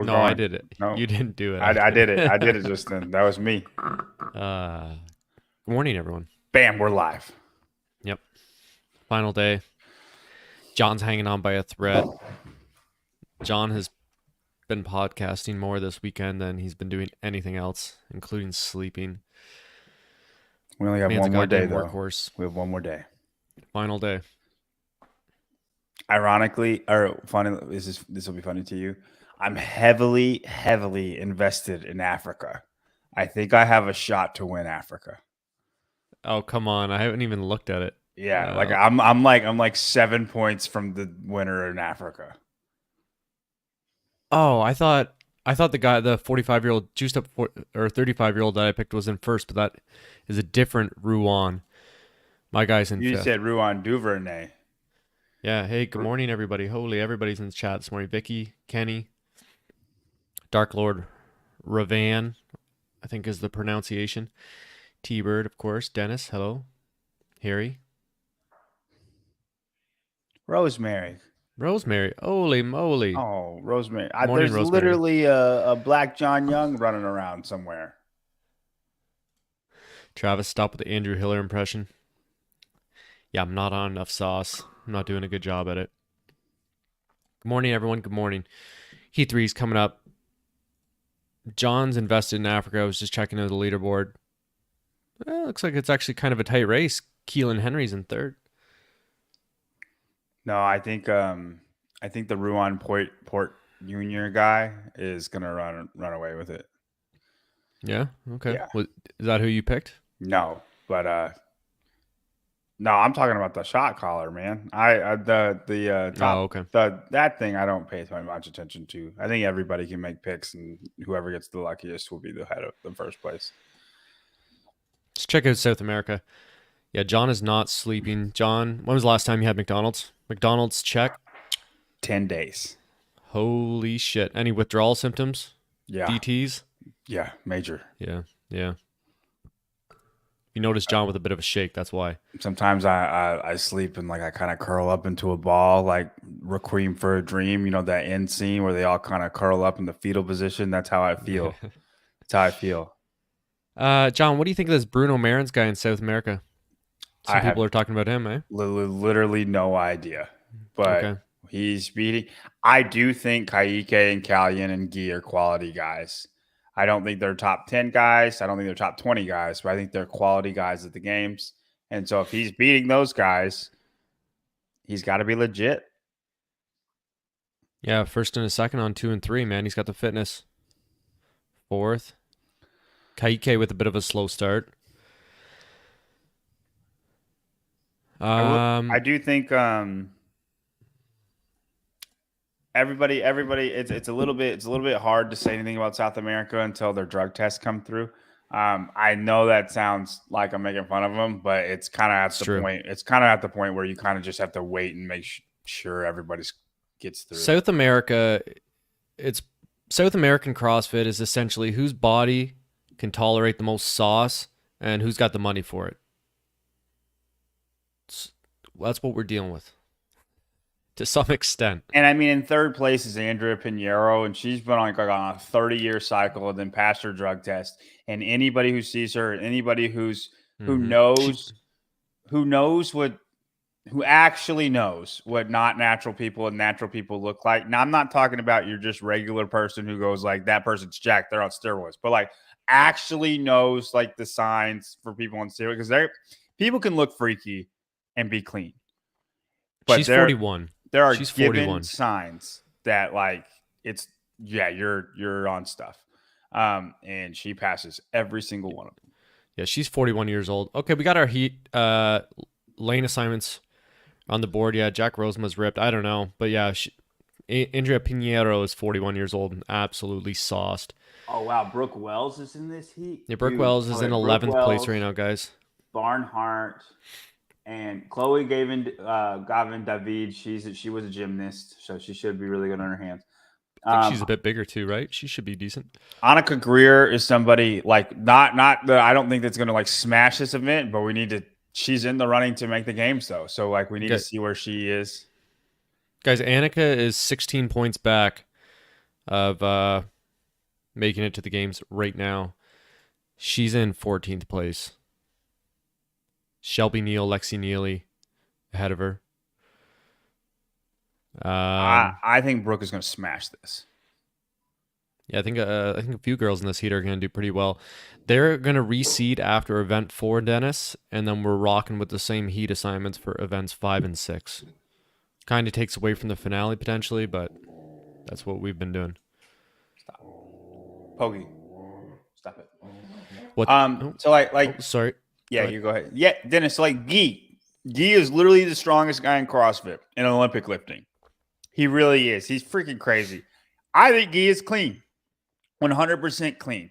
We're No, I going. did it. No, You didn't do it. I I did it. I did. did it just then. That was me. Good morning, everyone. Bam, we're live. Yep. Final day. John's hanging on by a thread. John has been podcasting more this weekend than he's been doing anything else, including sleeping. We only have Man's a one more day, goddamn though. workhorse. We have one more day. Final day. Ironically, or funny, this will be funny to you. I'm heavily invested in Africa. I think I have a shot to win Africa. Oh, come on. I haven't even looked at it. Yeah, like Uh, I'm like 7 points from the winner in Africa. oh, I thought the 45-year-old juiced up or 35-year-old that I picked was in first, but that is a different Ruan. My guy's in You fifth. said Ruan Duvernay. Yeah. Hey, good morning, everybody. Holy, everybody's in the chat this morning. Vicky, Kenny, Dark Lord, Ravan, I think is the pronunciation. T-Bird, of course. Dennis, hello. Harry. Rosemary. Rosemary. Holy moly. Oh, Rosemary. Morning, There's Rosemary. literally a black John Young running around somewhere. Travis, stop with the Andrew Hiller impression. Yeah, I'm not on enough sauce. I'm not doing a good job at it. Good morning, everyone. Good morning. Heat 3's coming up. John's invested in Africa. I was just checking out the leaderboard. Looks like it's actually kind of a tight race. Keelan Henry's in third. No, I think the Ruan Port Junior guy is gonna run away with it. Yeah. Okay. Yeah. Is that who you picked? No, but no, I'm talking about the shot caller, man. The Oh, top okay. that thing I don't pay too much attention to. I think everybody can make picks, and whoever gets the luckiest will be the head of the first place. Let's check out South America. Yeah, John is not sleeping. John, when was the last time you had McDonald's? McDonald's check. 10 days. Holy shit. Any withdrawal symptoms? Yeah, DTs? yeah, major. Yeah, yeah. You notice John with a bit of a shake, that's why. Sometimes I sleep and like I kind of curl up into a ball, like Requiem for a Dream. You know that end scene where they all kind of curl up in the fetal position. That's how I feel. That's how I feel. John, what do you think of this Bruno Marins guy in South America? I Some have people are talking about him, eh? literally no idea, but Okay. he's beating. I do think Kaike and Callion and Gee are quality guys. I don't think they're top 10 guys. I don't think they're top 20 guys, but I think they're quality guys at the games. And so if he's beating those guys, he's got to be legit. Yeah, first and a second on 2 and 3, man. He's got the fitness. Fourth. Kaike with a bit of a slow start. I do think everybody it's a little bit hard to say anything about South America until their drug tests come through. I know that sounds like I'm making fun of them, but it's kind of at It's the true. point. It's kind of at the point where you kind of just have to wait and make sure everybody's gets through. South America, it's South American CrossFit is essentially whose body can tolerate the most sauce and who's got the money for it. That's what we're dealing with to some extent. And I mean, in third place is Andrea Pinheiro, and she's been on a 30-year cycle, and then passed her drug test. And anybody who sees her, anybody who Mm-hmm. knows what who actually knows what not natural people and natural people look like. Now, I'm not talking about your just regular person who goes like that person's jacked, they're on steroids, but like actually knows like the signs for people on steroids because people can look freaky and be clean, but She's 41. there are She's given 41. signs that like it's you're on stuff, and she passes every single one of them. Yeah, she's 41 years old. Okay, we got our heat lane assignments on the board. Yeah, Jack Rosema's ripped. I don't know. But yeah, Andrea Pinheiro is 41 years old and absolutely sauced. Oh, wow. Brooke Wells is in this heat. Yeah, Brooke Wells is in 11th place right now, guys. Barnhart and Chloe Gavin David. She was a gymnast, so she should be really good on her hands. I think she's a bit bigger too, right? She should be decent. Annika Greer is somebody like not I don't think that's going to like smash this event, but we need to. She's in the running to make the games though, so like we need to see where she is. Guys, Annika is 16 points back. of making it to the games right now. She's in 14th place. Shelby Neal, Lexi Neely ahead of her. I think Brooke is going to smash this. Yeah, I think a few girls in this heat are going to do pretty well. They're going to reseed after event 4, Dennis, and then we're rocking with the same heat assignments for events 5 and 6. Kind of takes away from the finale potentially, but that's what we've been doing. Stop. Poggy. Stop it. What? So like, sorry. yeah, you go ahead. Yeah, Dennis. So like, Gee is literally the strongest guy in CrossFit in Olympic lifting. He really is. He's freaking crazy. I think Gee is clean, 100% clean.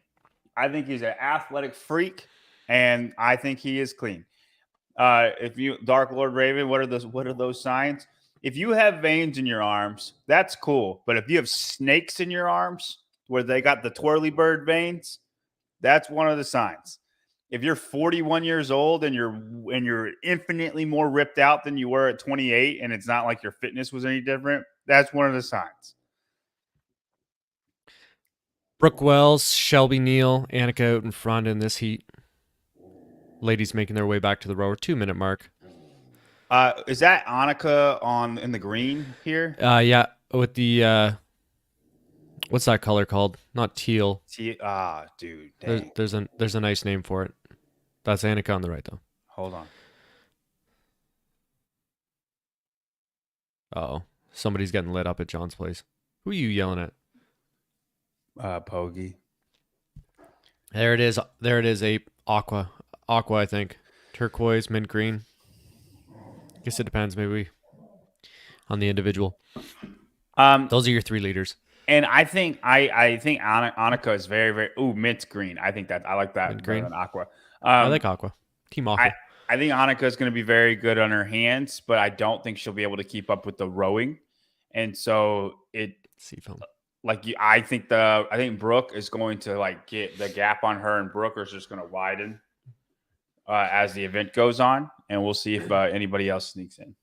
I think he's an athletic freak, and I think he is clean. If you Dark Lord Raven, what are those signs? If you have veins in your arms, that's cool. But if you have snakes in your arms where they got the twirly bird veins, that's one of the signs. If you're 41 years old and you're infinitely more ripped out than you were at 28, and it's not like your fitness was any different, that's one of the signs. Brooke Wells, Shelby Neal, Annika out in front in this heat. Ladies making their way back to the rower, 2-minute mark. Is that Annika in the green here? Yeah, with the what's that color called? Not teal. Dude, dang. There's a nice name for it. That's Annika on the right though. Hold on. Uh-oh. Somebody's getting lit up at John's place. Who are you yelling at? Poggy. There it is. There it is, Ape. Aqua, I think. Turquoise, mint green. I guess it depends maybe on the individual. Those are your 3 leaders. And I think Annika is very, very mint green. I think that I like that mint green. Than Aqua. I like Aqua. Team Aqua. I think Annika is going to be very good on her hands, but I don't think she'll be able to keep up with the rowing. And so I think Brooke is going to like get the gap on her, and Brooke is just going to widen as the event goes on, and we'll see if anybody else sneaks in.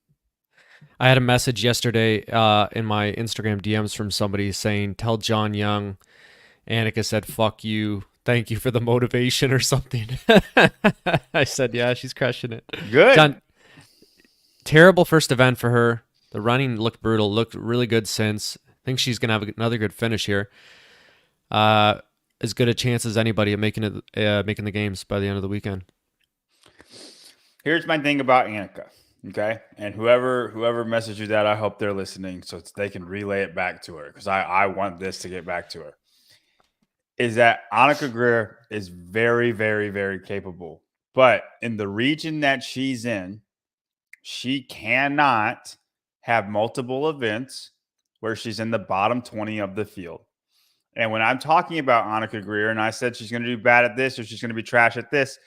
I had a message yesterday in my Instagram DMs from somebody saying, "Tell John Young." Annika said, "Fuck you. Thank you for the motivation," or something. I said, "Yeah, she's crushing it." Good. John, terrible first event for her. The running looked brutal. Looked really good since. I think she's gonna have another good finish here. As good a chance as anybody at making the games by the end of the weekend. Here's my thing about Annika. Okay. And whoever messaged you that, I hope they're listening so they can relay it back to her, because I want this to get back to her. Is that Annika Greer is very, very, very capable. But in the region that she's in, she cannot have multiple events where she's in the bottom 20 of the field. And when I'm talking about Annika Greer, and I said she's going to do bad at this or she's going to be trash at this,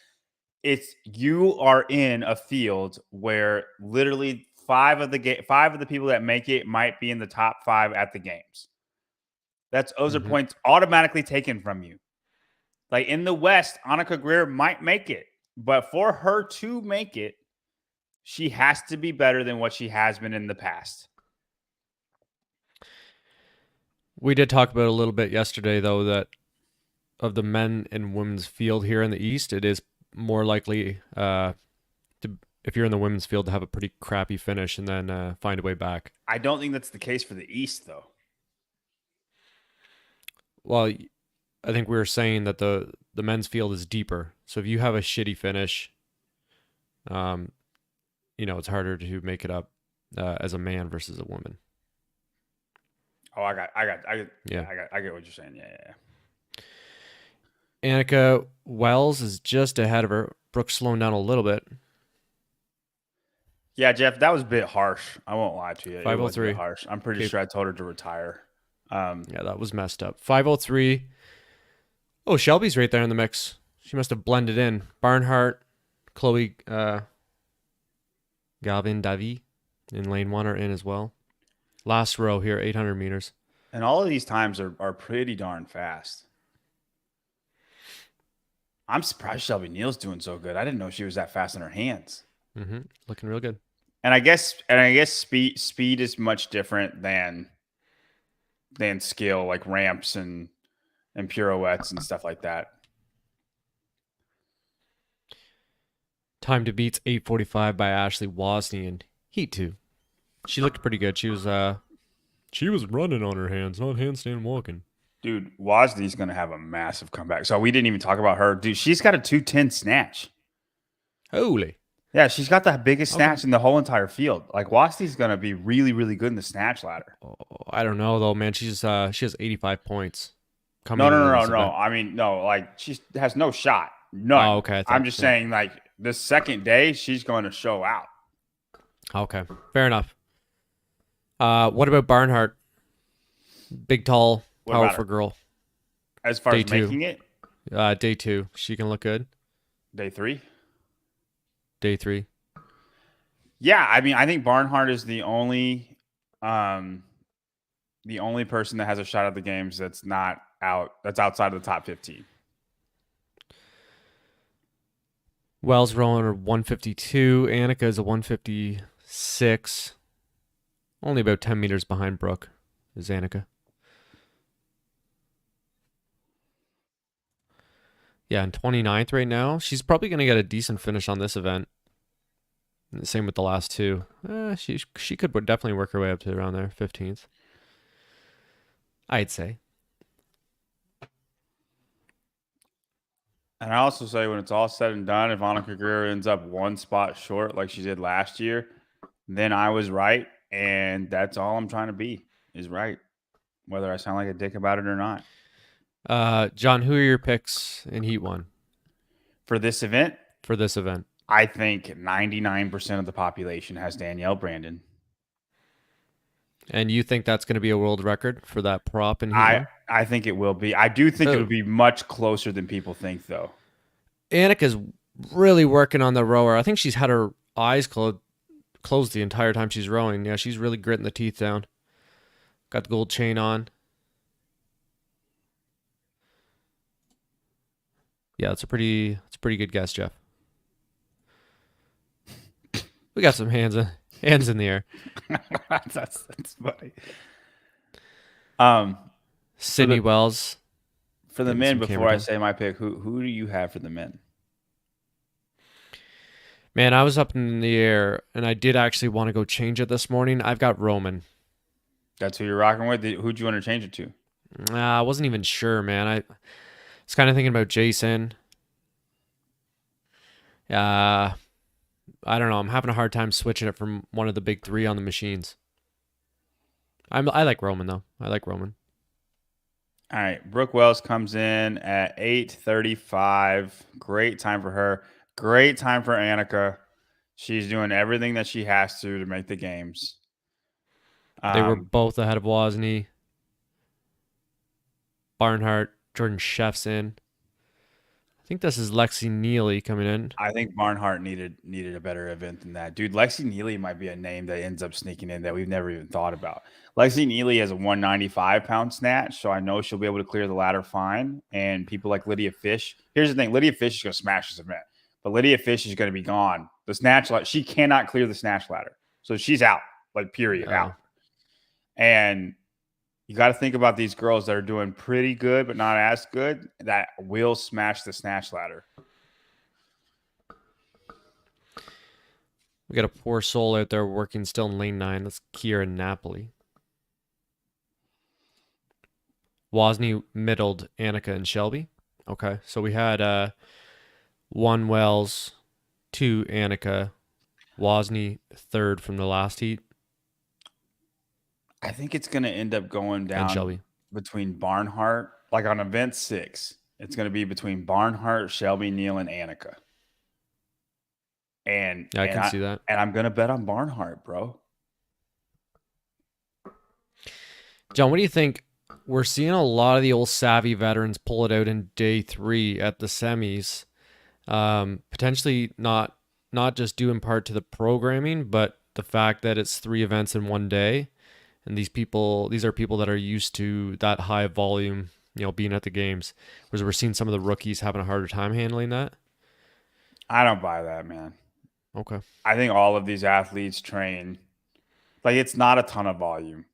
it's you are in a field where literally five of the people that make it might be in the top 5 at the games. Those are points automatically taken from you. Like in the West, Annika Greer might make it, but for her to make it, she has to be better than what she has been in the past. We did talk about it a little bit yesterday, though, that of the men and women's field here in the East, it is more likely if you're in the women's field to have a pretty crappy finish and then find a way back. I don't think that's the case for the East, though. Well, I think we were saying that the men's field is deeper. So if you have a shitty finish, it's harder to make it up as a man versus a woman. Oh, I get what you're saying. Yeah. Annika Wells is just ahead of her. Brooke's slowing down a little bit. Yeah, Jeff, that was a bit harsh. I won't lie to you. 503. Harsh. I'm pretty sure I told her to retire. Yeah, that was messed up. 503. Oh, Shelby's right there in the mix. She must have blended in. Barnhart, Chloe Gavin Davy in lane 1 are in as well. Last row here, 800 meters. And all of these times are pretty darn fast. I'm surprised Shelby Neal's doing so good. I didn't know she was that fast in her hands. Looking real good. And I guess speed is much different than than skill, like ramps and pirouettes and stuff like that. Time to Beat's 8:45 by Ashley Wozni in Heat 2. She looked pretty good. She was running on her hands, not handstand walking. Dude, Wozny's going to have a massive comeback. So we didn't even talk about her. Dude, she's got a 210 snatch. Holy. Yeah, she's got the biggest Okay. snatch in the whole entire field. Like Wozny's going to be really, really good in the snatch ladder. Oh, I don't know though, man. She has 85 points coming No, no, into no, no, this no. event. I mean, no, like she has no shot. None. Oh, okay. I'm just saying, like, the second day, she's going to show out. Okay, fair enough. What about Barnhart? Big, tall, What about powerful her? girl. As far Day as 2. making it, Day 2. She can look good. day 3. Day 3. Yeah, I mean, I think Barnhart is the only person that has a shot at the games that's outside of the top 15. Wells rolling a 152. Annika is a 156. Only about 10 meters behind Brooke is Annika. Yeah, in 29th right now. She's probably going to get a decent finish on this event. Same with the last two. She could definitely work her way up to around there, 15th. I'd say. And I also say when it's all said and done, if Annika Greer ends up one spot short like she did last year, then I was right. And that's all I'm trying to be is right, whether I sound like a dick about it or not. John, who are your picks in Heat 1 For this event, for this event? I think 99% of the population has Danielle Brandon. And you think that's going to be a world record for that prop in Heat 1? I think it will be. I do think it'll be much closer than people think, though. Annika's really working on the rower. I think she's had her eyes closed the entire time she's rowing. Yeah, she's really gritting the teeth down. Got the gold chain on. Yeah, it's a pretty good guess, Jeff. We got some hands in the air. that's funny. Sydney Wells. For the men, before I say my pick, who do you have for the men? Man, I was up in the air, and I did actually want to go change it this morning. I've got Roman. That's who you're rocking with? Who'd you want to change it to? I wasn't even sure, man. I was kind of thinking about Jason. I don't know. I'm having a hard time switching it from one of the big three on the machines. I like Roman, though. I like Roman. All right. Brooke Wells comes in at 8:35. Great time for her. Great time for Annika. She's doing everything that she has to make the games. They were both ahead of Wozni. Barnhart, Jordan Sheff's in. I think this is Lexi Neely coming in. I think Barnhart needed a better event than that. Dude, Lexi Neely might be a name that ends up sneaking in that we've never even thought about. Lexi Neely has a 195-pound snatch, so I know she'll be able to clear the ladder fine. And people like Lydia Fish. Here's the thing. Lydia Fish is going to smash this event. But Lydia Fish is going to be gone. The snatch, she cannot clear the snatch ladder. So she's out, period, out. And you got to think about these girls that are doing pretty good, but not as good, that will smash the snatch ladder. We got a poor soul out there working still in lane 9. That's Kiera Napoli. Wozni middled Annika and Shelby. Okay, so we had 1 Wells, 2 Annika, Wozni third from the last heat. I think it's going to end up going down between Barnhart, like on event 6. It's going to be between Barnhart, Shelby, Neal, and Annika. And I can see that. And I'm going to bet on Barnhart, bro. John, what do you think? We're seeing a lot of the old savvy veterans pull it out in day 3 at the semis. Potentially not just due in part to the programming, but the fact that it's 3 events in one day. And these are people that are used to that high volume, being at the games. Whereas we're seeing some of the rookies having a harder time handling that. I don't buy that, man. Okay. I think all of these athletes train. It's not a ton of volume.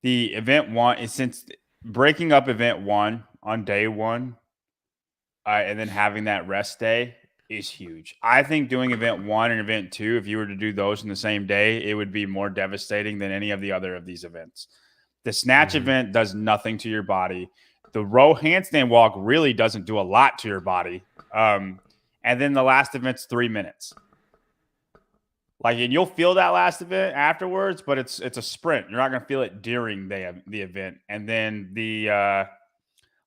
The event one is since breaking up event one on day one, and then having that rest day is huge. I think doing event one and event two, if you were to do those in the same day, it would be more devastating than any of the other of these events. The snatch Mhm. event does nothing to your body. The row handstand walk really doesn't do a lot to your body. And then the last event's 3 minutes. Like, and you'll feel that last event afterwards, but it's a sprint. You're not going to feel it during the event. And then the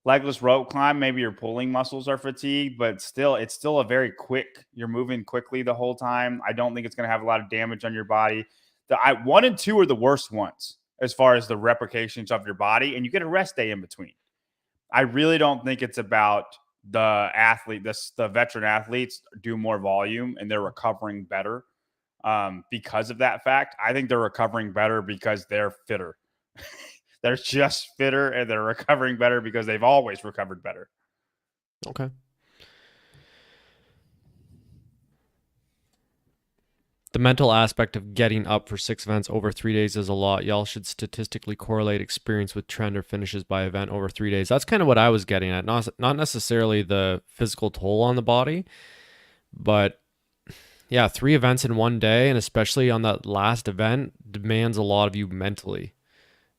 legless rope climb, maybe your pulling muscles are fatigued, but still, it's still a very quick. You're moving quickly the whole time. I don't think it's going to have a lot of damage on your body. One and two are the worst ones as far as the replications of your body, and you get a rest day in between. I really don't think it's about the athlete. The veteran athletes do more volume and they're recovering better because of that fact. I think they're recovering better because they're fitter. They're just fitter and they're recovering better because they've always recovered better. Okay. The mental aspect of getting up for 6 events over 3 days is a lot. Y'all should statistically correlate experience with trend or finishes by event over 3 days. That's kind of what I was getting at. Not necessarily the physical toll on the body, but yeah, 3 events in one day, and especially on that last event, demands a lot of you mentally.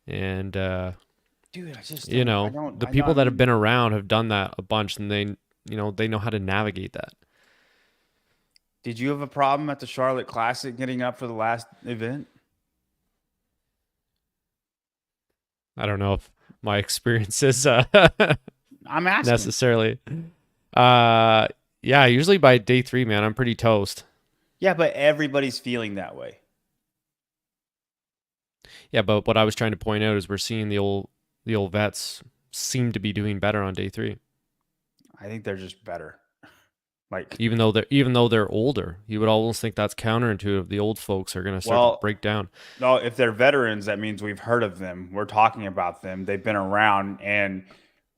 And Dude, I just you don't, I know, don't, the I know. I people that have mean, been around have done that a bunch, and they know how to navigate that. did you have a problem at the Charlotte Classic getting up for the last event? I don't know if my experience is I'm asking. necessarily. Uh, yeah, usually by day 3, man, I'm pretty toast. Yeah, but everybody's feeling that way. Yeah, but what I was trying to point out is we're seeing the old vets seem to be doing better on day 3, I think they're just better. Like, even though they're older. You would almost think that's counterintuitive. The old folks are going to start to well, break down. no, if they're veterans, that means we've heard of them. We're talking about them. They've been around. And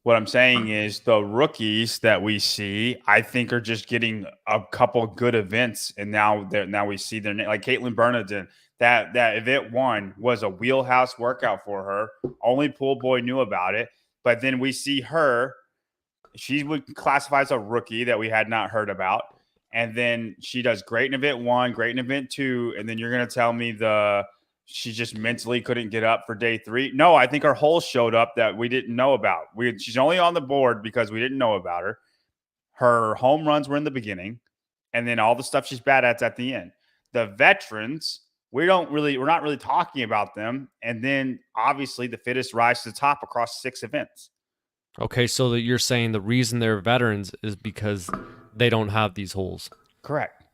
what I'm saying is the rookies that we see, I think, are just getting a couple good events. And now we see their name. Like Caitlin Bernardin, that event one was a wheelhouse workout for her. Only pool boy knew about it. But then we see her. She would classify as a rookie that we had not heard about. And then she does great in event one, great in event two. And then you're going to tell me she just mentally couldn't get up for day 3. No, I think her holes showed up that we didn't know about. She's only on the board because we didn't know about her. Her home runs were in the beginning, and then all the stuff she's bad at the end. The veterans, we're not really talking about them. And then obviously the fittest rise to the top across 6 events. Okay, so that you're saying the reason they're veterans is because they don't have these holes. Correct.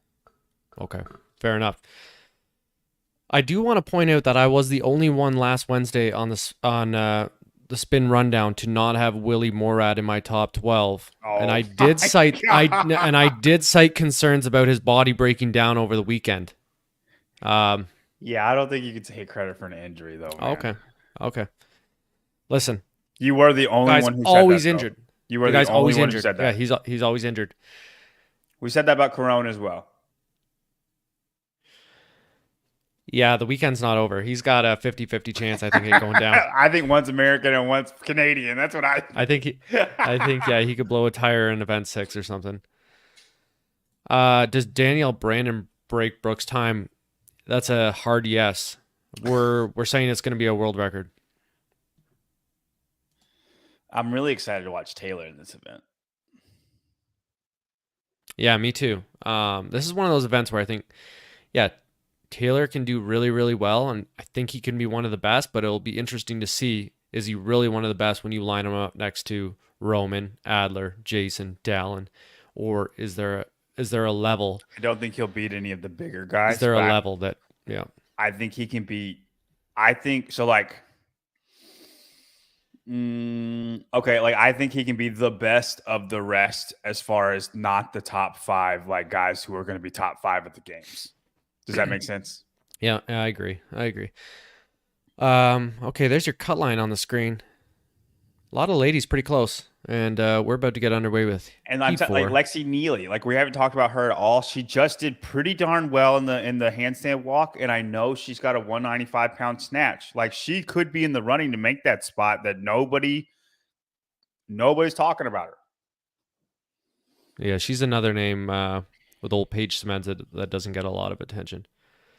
Okay, fair enough. I do want to point out that I was the only one last Wednesday on the spin rundown to not have Willie Morad in my top 12, and I did God. cite concerns about his body breaking down over the weekend. Yeah, I don't think you can take credit for an injury though, man. Okay. Listen, You were the only guy's one who said always that, though. injured. You were The the guy's only always one who injured. said Yeah, that. he's always injured. We said that about Corona as well. Yeah, the weekend's not over. He's got a 50-50 chance, I think, at going down. I think one's American and one's Canadian. That's what I I think yeah, he could blow a tire in event 6 or something. Does Danielle Brandon break Brooks' time? That's a hard yes. We're saying it's going to be a world record. I'm really excited to watch Taylor in this event. Yeah, me too. This is one of those events where I think, yeah, Taylor can do really, really well, and I think he can be one of the best, but it'll be interesting to see, is he really one of the best when you line him up next to Roman, Adler, Jason, Dallin, or is there a level? I don't think he'll beat any of the bigger guys. Is there a level that, yeah. I think he can beat. I think so. Like, okay, like I think he can be the best of the rest as far as not the top 5, like guys who are going to be top 5 at the games. Does that make sense? Yeah, I agree. Okay, there's your cut line on the screen. A lot of ladies pretty close. And we're about to get underway with And Heat like 4. Lexi Neely, like we haven't talked about her at all. She just did pretty darn well in the handstand walk, and I know she's got a 195-pound snatch. Like she could be in the running to make that spot that nobody's talking about her. Yeah, she's another name with old Paige Cement that doesn't get a lot of attention.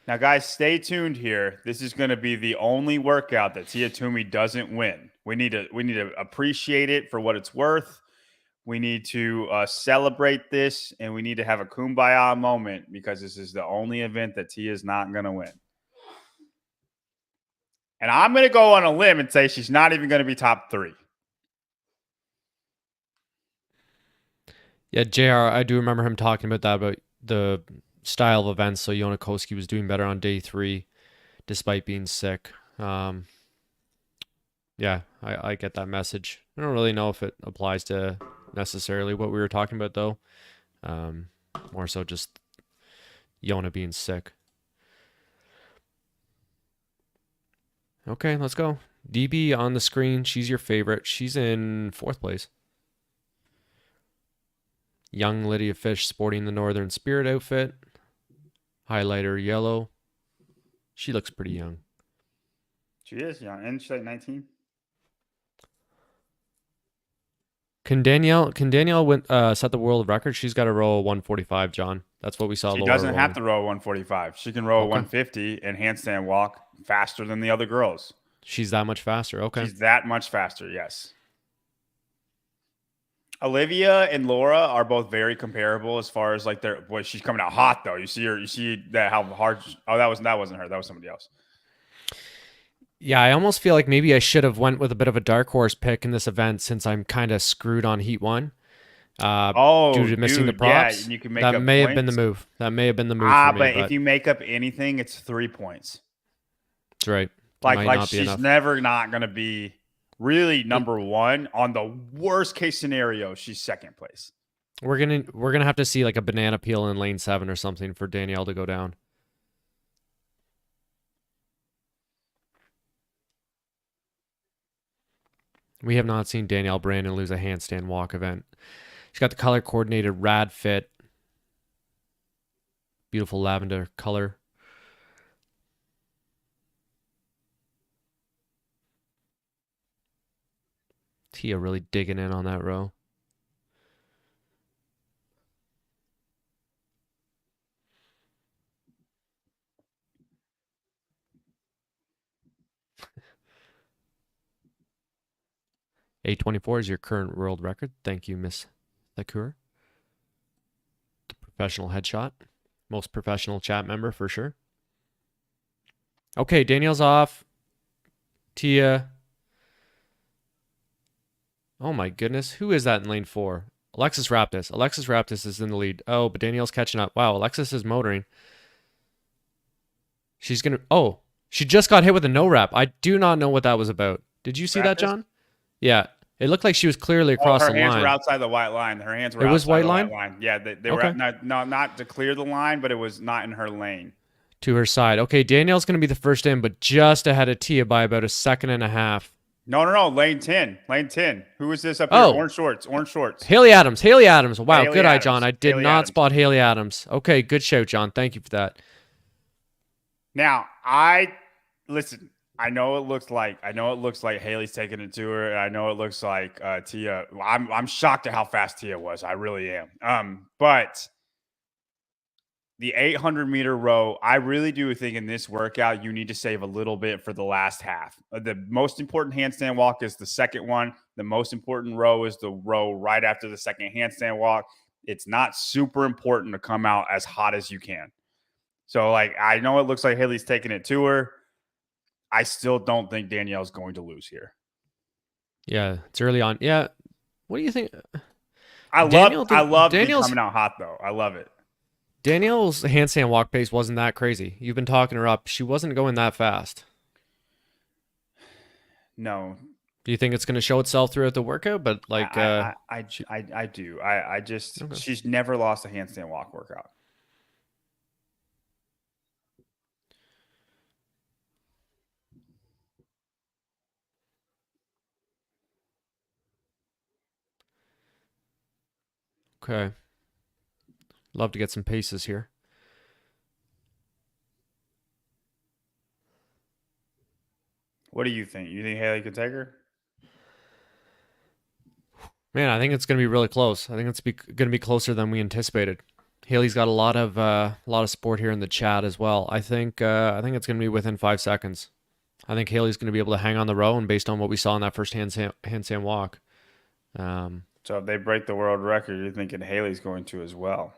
Now, guys, stay tuned here. This is going to be the only workout that Tia Toomey doesn't win. We need to appreciate it for what it's worth. We need to celebrate this, and we need to have a kumbaya moment because this is the only event that Tia is not going to win. And I'm going to go on a limb and say she's not even going to be top 3. Yeah, JR, I do remember him talking about that, about the style of events. So Yona Koski was doing better on day 3 despite being sick. Yeah, I get that message. I don't really know if it applies to necessarily what we were talking about, though. More so just Yona being sick. Okay, let's go. DB on the screen. She's your favorite. She's in 4th place. Young Lydia Fish sporting the Northern Spirit outfit. Highlighter yellow. She looks pretty young. She is young. And she's like 19. Can Danielle set the world record? She's got to row 145, John. That's what we saw. She Laura doesn't have rowing. to row 145. She can row Okay. 150 and handstand walk faster than the other girls. She's that much faster. Okay. She's that much faster, yes. Olivia and Laura are both very comparable as far as like their boy. She's coming out hot though. You see that how hard. Oh, that wasn't her. That was somebody else. Yeah, I almost feel like maybe I should have went with a bit of a dark horse pick in this event since I'm kind of screwed on Heat 1. Due to missing the props. Yeah, and you can make that up may points. have been the move. That may have been the move for me. But if you make up anything, it's 3 points. That's right. Like she's never not going to be really number 1. On the worst case scenario, she's 2nd place. We're gonna have to see like a banana peel in lane 7 or something for Danielle to go down. We have not seen Danielle Brandon lose a handstand walk event. She's got the color coordinated rad fit. Beautiful lavender color. Tia really digging in on that row. A24 is your current world record. Thank you, Miss Thakur. The professional headshot. Most professional chat member for sure. Okay, Danielle's off. Tia. Oh my goodness. Who is that in lane 4? Alexis Raptis. Alexis Raptis is in the lead. Oh, but Danielle's catching up. Wow, Alexis is motoring. She's going to... Oh, she just got hit with a no wrap. I do not know what that was about. Did you see that, John? Yeah. It looked like she was clearly across the line. Her hands were outside the white line. Her hands were outside the white line? line? Yeah, they were not to clear the line, but it was not in her lane. To her side. Okay, Danielle's going to be the first in, but just ahead of Tia by about a second and a half. No. Lane 10. Lane 10. Who is this up here? Orange shorts. Haley Adams. Wow, Haley good eye, Adams. John. I did not spot Haley Adams. Okay, good show, John. Thank you for that. Now, listen. I know it looks like Haley's taking it to her, and I know it looks like Tia. I'm shocked at how fast Tia was. I really am. But the 800-meter row, I really do think in this workout you need to save a little bit for the last half. The most important handstand walk is the second one. The most important row is the row right after the second handstand walk. It's not super important to come out as hot as you can. So, like, I know it looks like Haley's taking it to her. I still don't think Danielle's going to lose here. Yeah, it's early on. Yeah. What do you think? I love Danielle's coming out hot, though. I love it. Danielle's handstand walk pace wasn't that crazy. You've been talking her up. She wasn't going that fast. No. Do you think it's going to show itself throughout the workout? But like, I do. I just okay. She's never lost a handstand walk workout. Okay. Love to get some paces here. What do you think? You think Haley could take her? Man, I think it's going to be really close. I think it's going to be closer than we anticipated. Haley's got a lot of support here in the chat as well. I think it's going to be within 5 seconds. I think Haley's going to be able to hang on the row, and based on what we saw in that first handstand walk. So if they break the world record, you're thinking Haley's going to as well.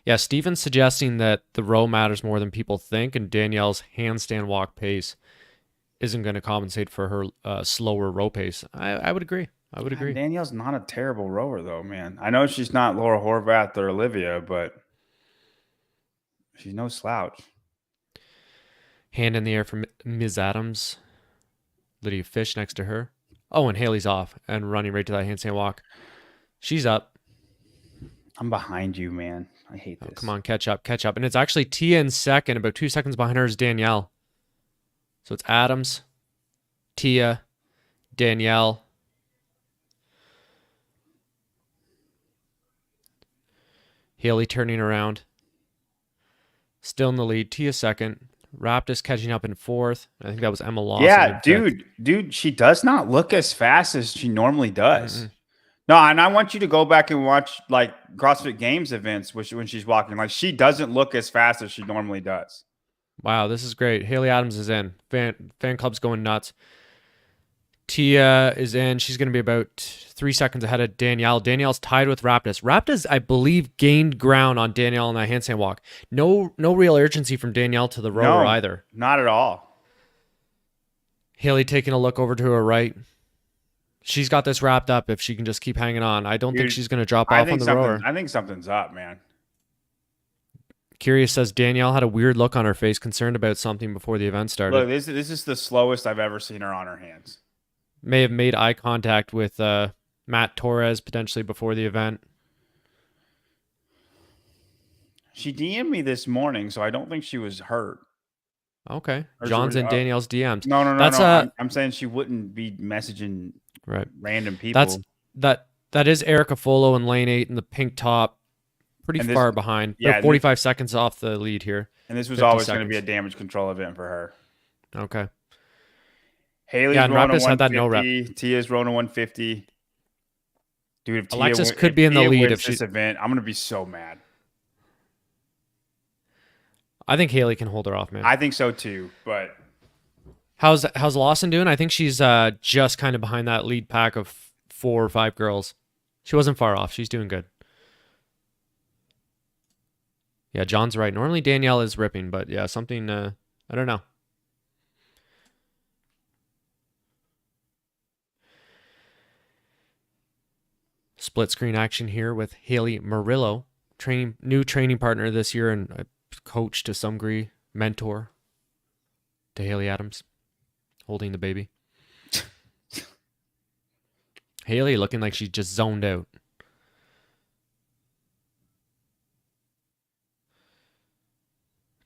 Yeah, Steven's suggesting that the row matters more than people think, and Danielle's handstand walk pace isn't going to compensate for her slower row pace. I would agree. I would agree. Danielle's not a terrible rower, though, man. I know she's not Laura Horvath or Olivia, but she's no slouch. Hand in the air for Ms. Adams. Lydia Fish next to her. Oh, and Haley's off and running right to that handstand walk. She's up. I'm behind you, man. I hate this. Come on, catch up. And it's actually Tia in second. About 2 seconds behind her is Danielle. So it's Adams, Tia, Danielle. Haley turning around. Still in the lead. Tia second. Raptis catching up in fourth. I think that was Emma Lawson. Yeah, dude, she does not look as fast as she normally does. No, and I want you to go back and watch like CrossFit Games events when she's walking. Like she doesn't look as fast as she normally does. Wow, this is great. Haley Adams is in. Fan club's going nuts. Tia is in. She's going to be about 3 seconds ahead of Danielle. Danielle's tied with Raptis. Raptis, I believe, gained ground on Danielle on that handstand walk. No real urgency from Danielle to the rower either. Not at all. Haley taking a look over to her right. She's got this wrapped up if she can just keep hanging on. I don't think she's going to drop off on the rower. I think something's up, man. Curious says Danielle had a weird look on her face, concerned about something before the event started. Look, this is the slowest I've ever seen her on her hands. May have made eye contact with Matt Torres potentially before the event. She DM'd me this morning, so I don't think she was hurt. Okay. John's in Danielle's DMs. No. I'm saying she wouldn't be messaging random people. That is Erica Folo in lane 8 in the pink top. Pretty far behind. Yeah, 45 seconds off the lead here. And this was always going to be a damage control event for her. Okay. Haley's and rolling Raptis a had that no 150. rep. Tia's rolling a 150. Dude, if Alexis could be in the lead if this event, I'm going to be so mad. I think Haley can hold her off, man. I think so too, but how's Lawson doing? I think she's just kind of behind that lead pack of 4 or 5 girls. She wasn't far off. She's doing good. Yeah, John's right. Normally Danielle is ripping, but yeah, something I don't know. Split screen action here with Haley Murillo, new training partner this year and a coach to some degree, mentor to Haley Adams, holding the baby. Haley looking like she's just zoned out.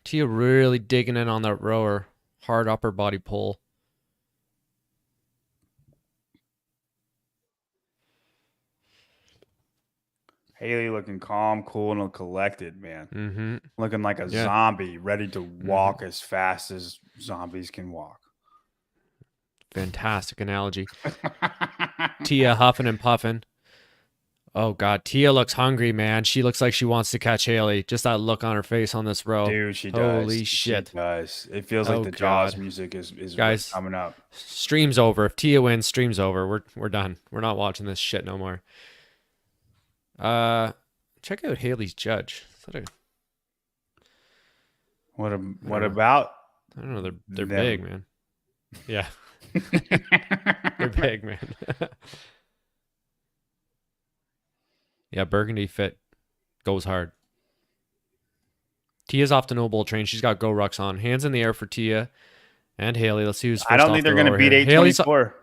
Tia really digging in on that rower, hard upper body pull. Haley looking calm, cool, and collected, man. Mm-hmm. Looking like a zombie, ready to walk as fast as zombies can walk. Fantastic analogy. Tia huffing and puffing. Oh, God. Tia looks hungry, man. She looks like she wants to catch Haley. Just that look on her face on this row. Dude, she does. Holy shit. She does. It feels like the Jaws music is Guys, coming up. Stream's over. If Tia wins, stream's over. We're done. We're not watching this shit no more. Check out Haley's judge. What about? I don't know. They're big, man. Yeah. They're big, man. Yeah, Burgundy Fit goes hard. Tia's off the no bull train. She's got Go Rucks on. Hands in the air for Tia and Haley. Let's see who's first. I don't think they're going to beat 824.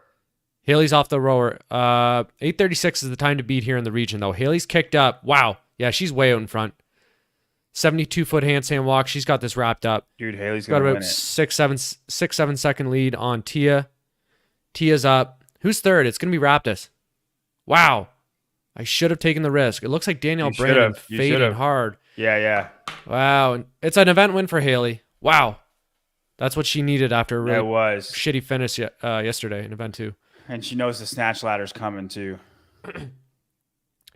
Haley's off the rower. 8:36 is the time to beat here in the region, though. Haley's kicked up. Wow. Yeah, she's way out in front. 72-foot handstand walk. She's got this wrapped up. Dude, Haley's got about 6-7 second lead on Tia. Tia's up. Who's third? It's going to be Raptis. Wow. I should have taken the risk. It looks like Danielle You should Brandon have. You should fading have. hard. Yeah. Wow. And it's an event win for Haley. Wow. That's what she needed after a It really was. shitty finish yesterday in event 2. And she knows the snatch ladder's coming too.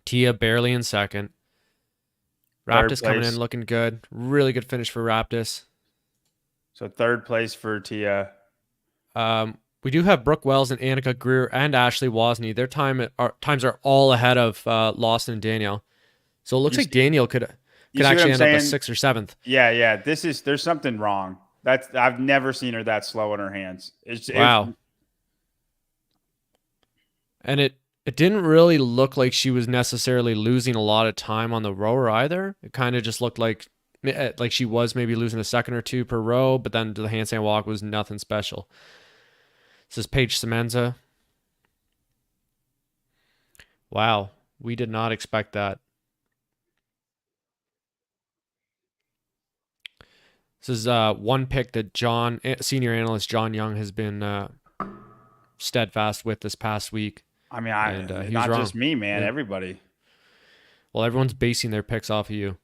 Tia barely in second. Third Raptis coming place. in looking good. Really good finish for Raptis. So third place for Tia. We do have Brooke Wells and Annika Greer and Ashley Wozni. Their times are all ahead of Lawson and Danielle. So it looks like Danielle could actually end up a 6th or 7th. Yeah. There's something wrong. I've never seen her that slow in her hands. Wow. And it didn't really look like she was necessarily losing a lot of time on the rower either. It kind of just looked like she was maybe losing a second or two per row, but then the handstand walk was nothing special. This is Paige Semenza. Wow, we did not expect that. This is one pick that senior analyst John Young has been steadfast with this past week. I mean, not just me, man. Yeah. Everybody. Well, everyone's basing their picks off of you.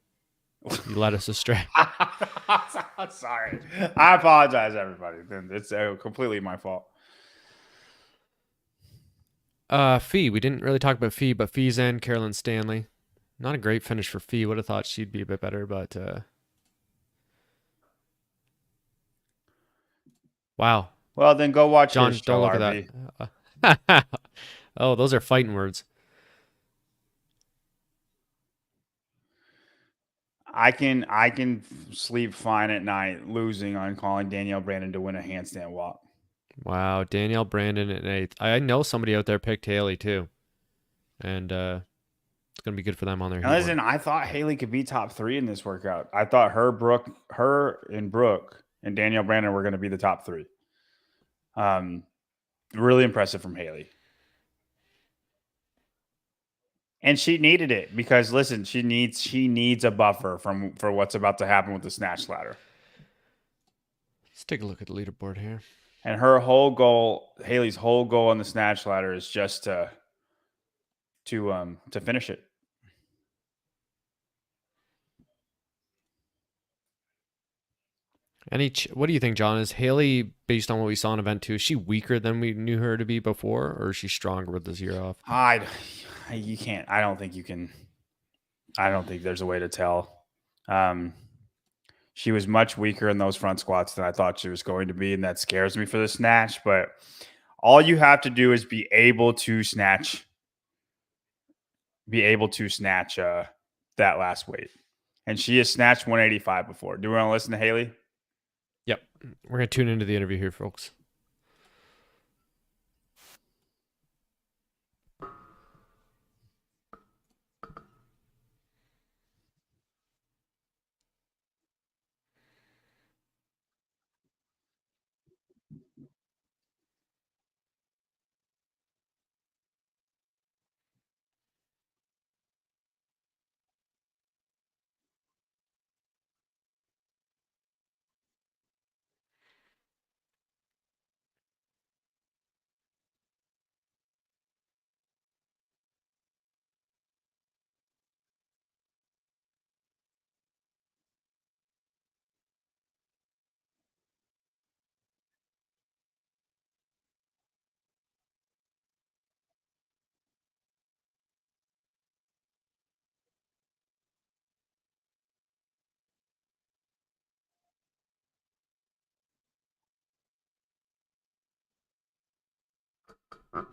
You led us astray. Sorry. I apologize, everybody. It's completely my fault. Fee. We didn't really talk about Fee, but Fee's in. Carolyn Stanley. Not a great finish for Fee. Would have thought she'd be a bit better, but wow. Well, then go watch John. your Don't look RV. at that. Oh, those are fighting words. I can sleep fine at night losing on calling Danielle Brandon to win a handstand walk. Wow, Danielle Brandon at 8th. I know somebody out there picked Haley too, and it's gonna be good for them on their. Listen, I thought Haley could be top 3 in this workout. I thought Brooke and Danielle Brandon were going to be the top 3. Really impressive from Haley. And she needed it because listen, she needs a buffer for what's about to happen with the snatch ladder. Let's take a look at the leaderboard here. And her whole goal, Haley's whole goal on the snatch ladder is just to finish it. What do you think, John? Is Haley, based on what we saw in event 2, is she weaker than we knew her to be before, or is she stronger with this year off? You can't. I don't think you can. I don't think there's a way to tell. She was much weaker in those front squats than I thought she was going to be, and that scares me for the snatch. But all you have to do is be able to snatch that last weight. And she has snatched 185 before. Do we want to listen to Haley? Yep. We're going to tune into the interview here, folks.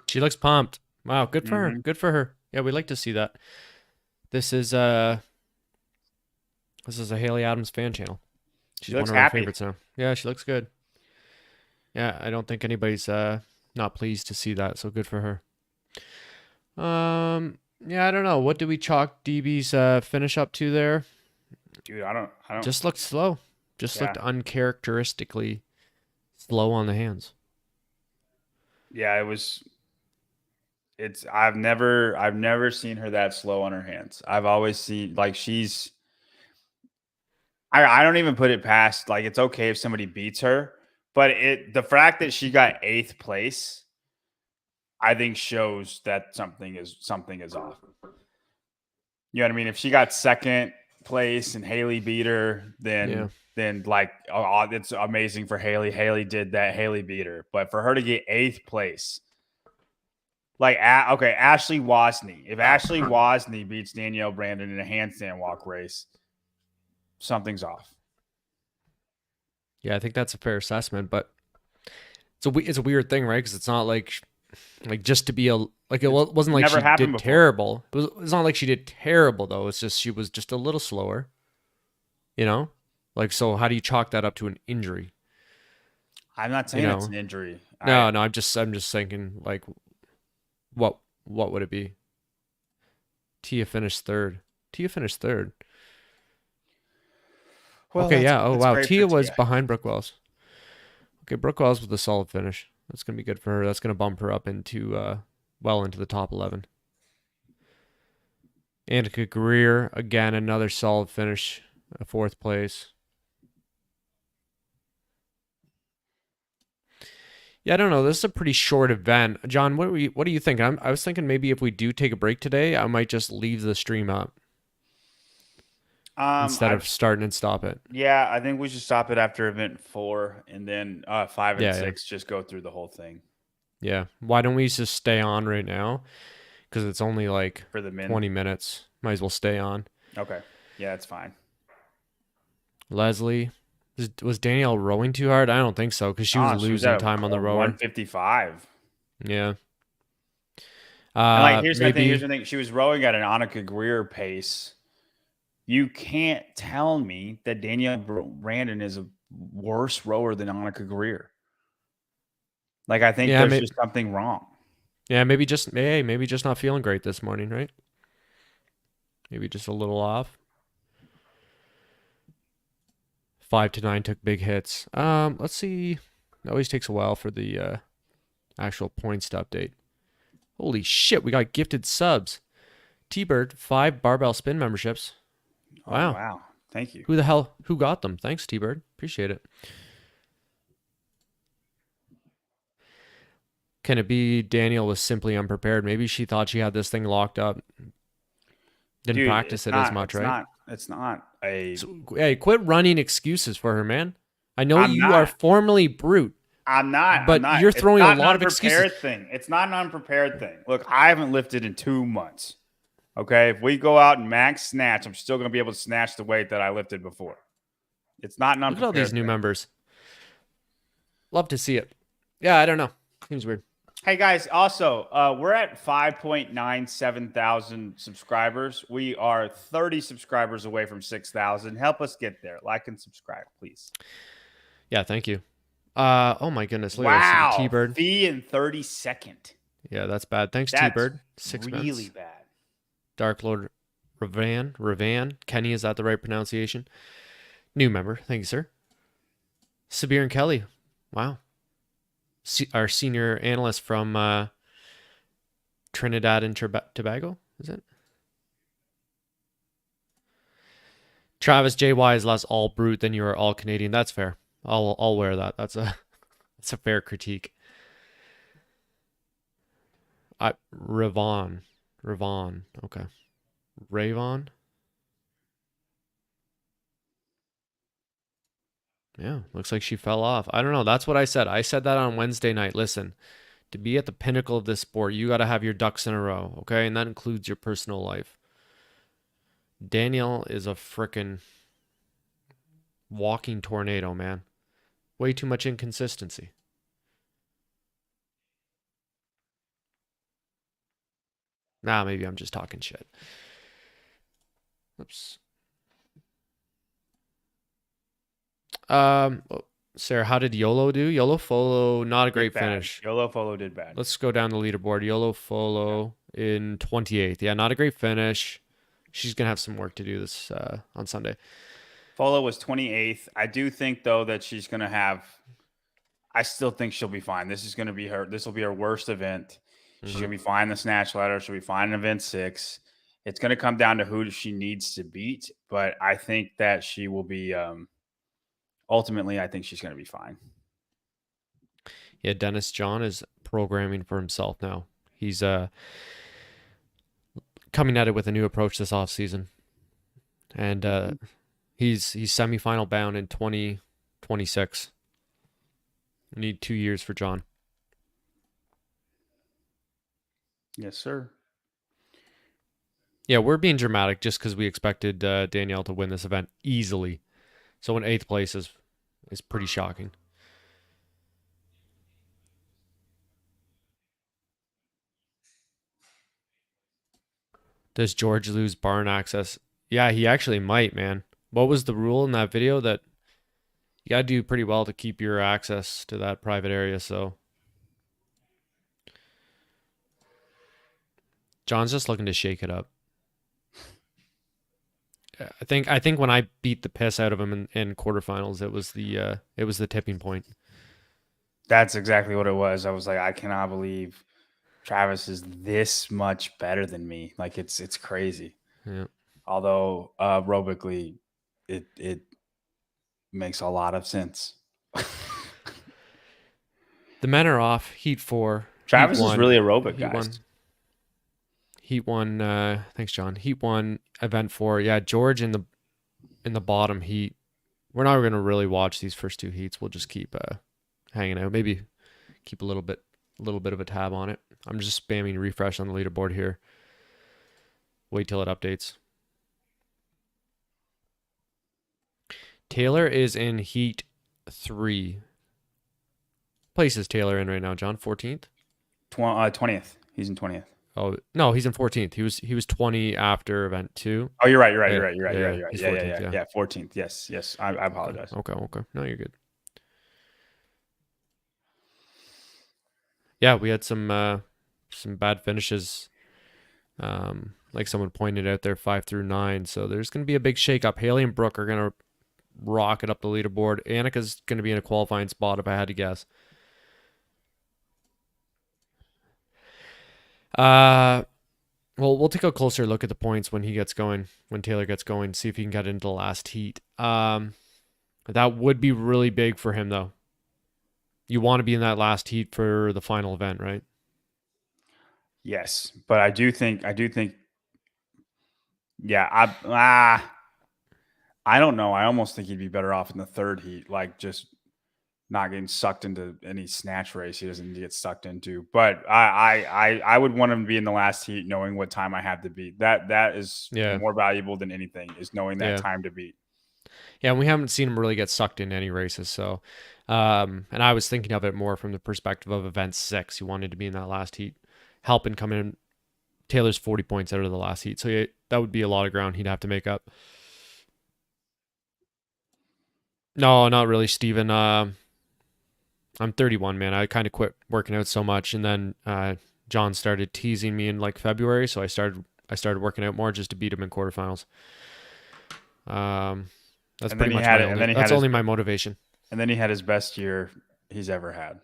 She looks pumped. Wow, good for her. Good for her. Yeah, we like to see that. This is a Haley Adams fan channel. She's one of our favorites now. Yeah, she looks good. Yeah, I don't think anybody's not pleased to see that, so good for her. Yeah, I don't know. What do we chalk DB's finish up to there? Dude, I don't just looked slow. Looked uncharacteristically slow on the hands. Yeah, I've never seen her that slow on her hands. I've always seen I don't even put it past, it's okay if somebody beats her, but the fact that she got 8th place, I think shows that something is off. You know what I mean? If she got second place and Haley beat her, Yeah. then like it's amazing for Haley. Haley did that. Haley beat her. But for her to get 8th place, like okay, Ashley Wozni. If Ashley Wozni beats Danielle Brandon in a handstand walk race, something's off. Yeah, I think that's a fair assessment, but it's a weird thing, right? Because it's not like just to be a like wasn't like Never she happened did before. terrible. It's not like she did terrible though. It's just she was just a little slower. You know, like so. How do you chalk that up to an injury? I'm not You saying it's know, an injury. no. I'm just thinking like what would it be? Tia finished third. Tia finished third. Well, Okay, yeah. Oh that's wow, great for Tia was Tia. behind Brooke Wells. Okay, Brooke Wells with a solid finish. That's gonna be good for her. That's gonna bump her up into well into the top 11. Annika Greer again, another solid finish, 4th place. Yeah, I don't know. This is a pretty short event. John, what do you think? I was thinking maybe if we do take a break today, I might just leave the stream up instead of starting and stop it. Yeah, I think we should stop it after event 4, and then 5 and Yeah, 6 just go through the whole thing yeah. Why don't we just stay on right now? Because it's only like for the men. 20 minutes. Might as well stay on. Okay, yeah, that's fine. Leslie, was Danielle rowing too hard? I don't think so because she was losing time on the rower. 155. Yeah. And like, here's maybe, the thing. She was rowing at an Annika Greer pace. You can't tell me that Danielle Brandon is a worse rower than Annika Greer. Like, I think there's just something wrong. Yeah, maybe just not feeling great this morning, right? Maybe just a little off. 5 to 9 took big hits. Let's see. It always takes a while for the actual points to update. Holy shit, we got gifted subs. T-Bird, 5 barbell spin memberships. Wow. Oh, wow. Thank you. Who got them? Thanks, T-Bird. Appreciate it. Can it be Danielle was simply unprepared? Maybe she thought she had this thing locked up. Didn't practice it as much, right? It's not a... So, hey, quit running excuses for her, man. I know I'm you not. are formerly brute. I'm not. But you're throwing a lot of excuses. It's not an unprepared thing. Look, I haven't lifted in 2 months. Okay? If we go out and max snatch, I'm still going to be able to snatch the weight that I lifted before. It's not an unprepared Look at all these new members. Love to see it. Yeah, I don't know. Seems weird. Hey, guys. Also, we're at 5.97 thousand subscribers. We are 30 subscribers away from 6,000. Help us get there. Like and subscribe, please. Yeah, thank you. Oh, my goodness. Look wow. At T-Bird. Fee in 32nd. Yeah, that's bad. Thanks, T-Bird. 6 really months. bad. Dark Lord Ravan. Kenny, is that the right pronunciation? New member. Thank you, sir. Sabir and Kelly. Wow. Our senior analyst from Trinidad and Tobago, is it? Travis JY is less all brute than you are all Canadian. That's fair. I'll wear that. That's a fair critique. Ravon. Okay. Ravon. Yeah, looks like she fell off. I don't know. That's what I said. I said that on Wednesday night. Listen, to be at the pinnacle of this sport, you got to have your ducks in a row, okay? And that includes your personal life. Danielle is a frickin' walking tornado, man. Way too much inconsistency. Nah, maybe I'm just talking shit. Oops. Sarah, how did YOLO do? YOLO Folo, not a great finish. YOLO Folo did bad. Let's go down the leaderboard. YOLO Folo in 28th. Yeah, not a great finish. She's going to have some work to do this on Sunday. Folo was 28th. I do think, though, that she's going to have... I still think she'll be fine. This is going to be her... This will be her worst event. She's going to be fine in the snatch ladder. She'll be fine in event 6. It's going to come down to who she needs to beat, but I think that she will be... ultimately, I think she's going to be fine. Yeah, Dennis John is programming for himself now. He's coming at it with a new approach this offseason. And he's semifinal bound in 2026. We need 2 years for John. Yes, sir. Yeah, we're being dramatic just because we expected Danielle to win this event easily. So in 8th place is pretty shocking. Does George lose barn access? Yeah, he actually might, man. What was the rule in that video? That you gotta do pretty well to keep your access to that private area, so John's just looking to shake it up. I think when I beat the piss out of him in quarterfinals, it was the tipping point. That's exactly what it was. I was like, I cannot believe Travis is this much better than me. Like it's crazy. Yeah. Although aerobically, it makes a lot of sense. The men are off. Heat 4. Travis Heat is 1, really aerobic, Heat guys. 1. Heat 1. Thanks, John. Heat 1. Event 4. Yeah, George in the bottom heat. We're not going to really watch these first 2 heats. We'll just keep hanging out. Maybe keep a little bit of a tab on it. I'm just spamming refresh on the leaderboard here. Wait till it updates. Taylor is in heat 3. Place is Taylor in right now, John? 14th? 20th. He's in 20th. Oh no, he's in 14th. He was 20 after event 2. Oh, you're right. You're Yeah, right. he's Yeah, 14th, yeah. 14th. Yes. I apologize. Okay. No, you're good. Yeah, we had some bad finishes. Like someone pointed out there, 5 through 9. So there's going to be a big shakeup. Haley and Brooke are going to rocket up the leaderboard. Annika's going to be in a qualifying spot if I had to guess. Well, we'll take a closer look at the points when Taylor gets going, see if he can get into the last heat. That would be really big for him, though. You want to be in that last heat for the final event, right? Yes, but I do think, yeah, I don't know. I almost think he'd be better off in the 3rd heat, like just not getting sucked into any snatch race he doesn't need to get sucked into. But I would want him to be in the last heat, knowing what time I have to beat. That is more valuable than anything, is knowing that time to beat. Yeah, and we haven't seen him really get sucked into any races. So, and I was thinking of it more from the perspective of event 6. He wanted to be in that last heat, helping come in. Taylor's 40 points out of the last heat, so that would be a lot of ground he'd have to make up. No, not really, Steven. I'm 31, man. I kind of quit working out so much, and then John started teasing me in like February, so I started working out more just to beat him in quarterfinals. That's pretty much only my motivation. And then he had his best year he's ever had.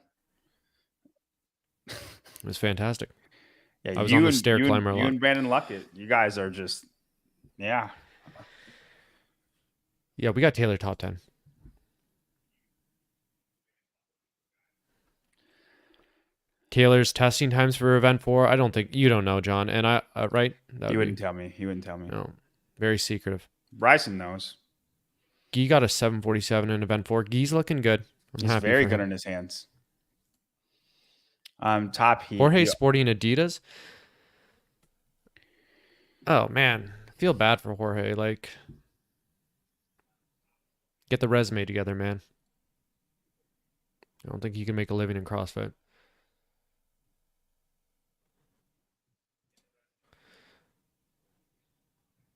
It was fantastic. Yeah, I was on the stair climber a lot. You and Brandon Luckett, you guys are just, yeah. Yeah, we got Taylor top 10. Taylor's testing times for event 4. I don't think you don't know, John, and I right? You wouldn't tell me. He wouldn't tell me. No, very secretive. Bryson knows. Guy got a 7:47 in event 4. Guy's looking good. He's very good in his hands. Top heat. Jorge's sporting Adidas. Oh man, I feel bad for Jorge. Like, get the resume together, man. I don't think you can make a living in CrossFit.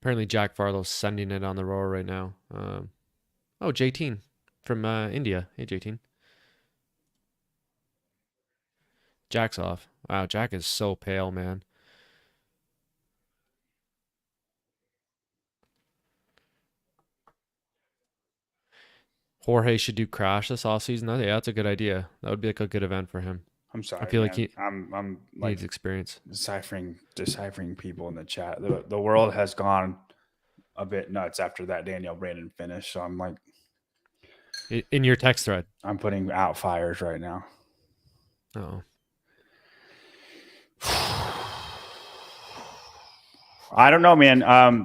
Apparently, Jack Farlow's sending it on the rower right now. J-Teen from India. Hey, J-Teen. Jack's off. Wow, Jack is so pale, man. Jorge should do Crash this offseason. Yeah, that's a good idea. That would be like a good event for him. I'm sorry. I feel like I'm like needs experience. Deciphering people in the chat. The world has gone a bit nuts after that Danielle Brandon finish. So I'm like, in your text thread, I'm putting out fires right now. Oh. I don't know, man.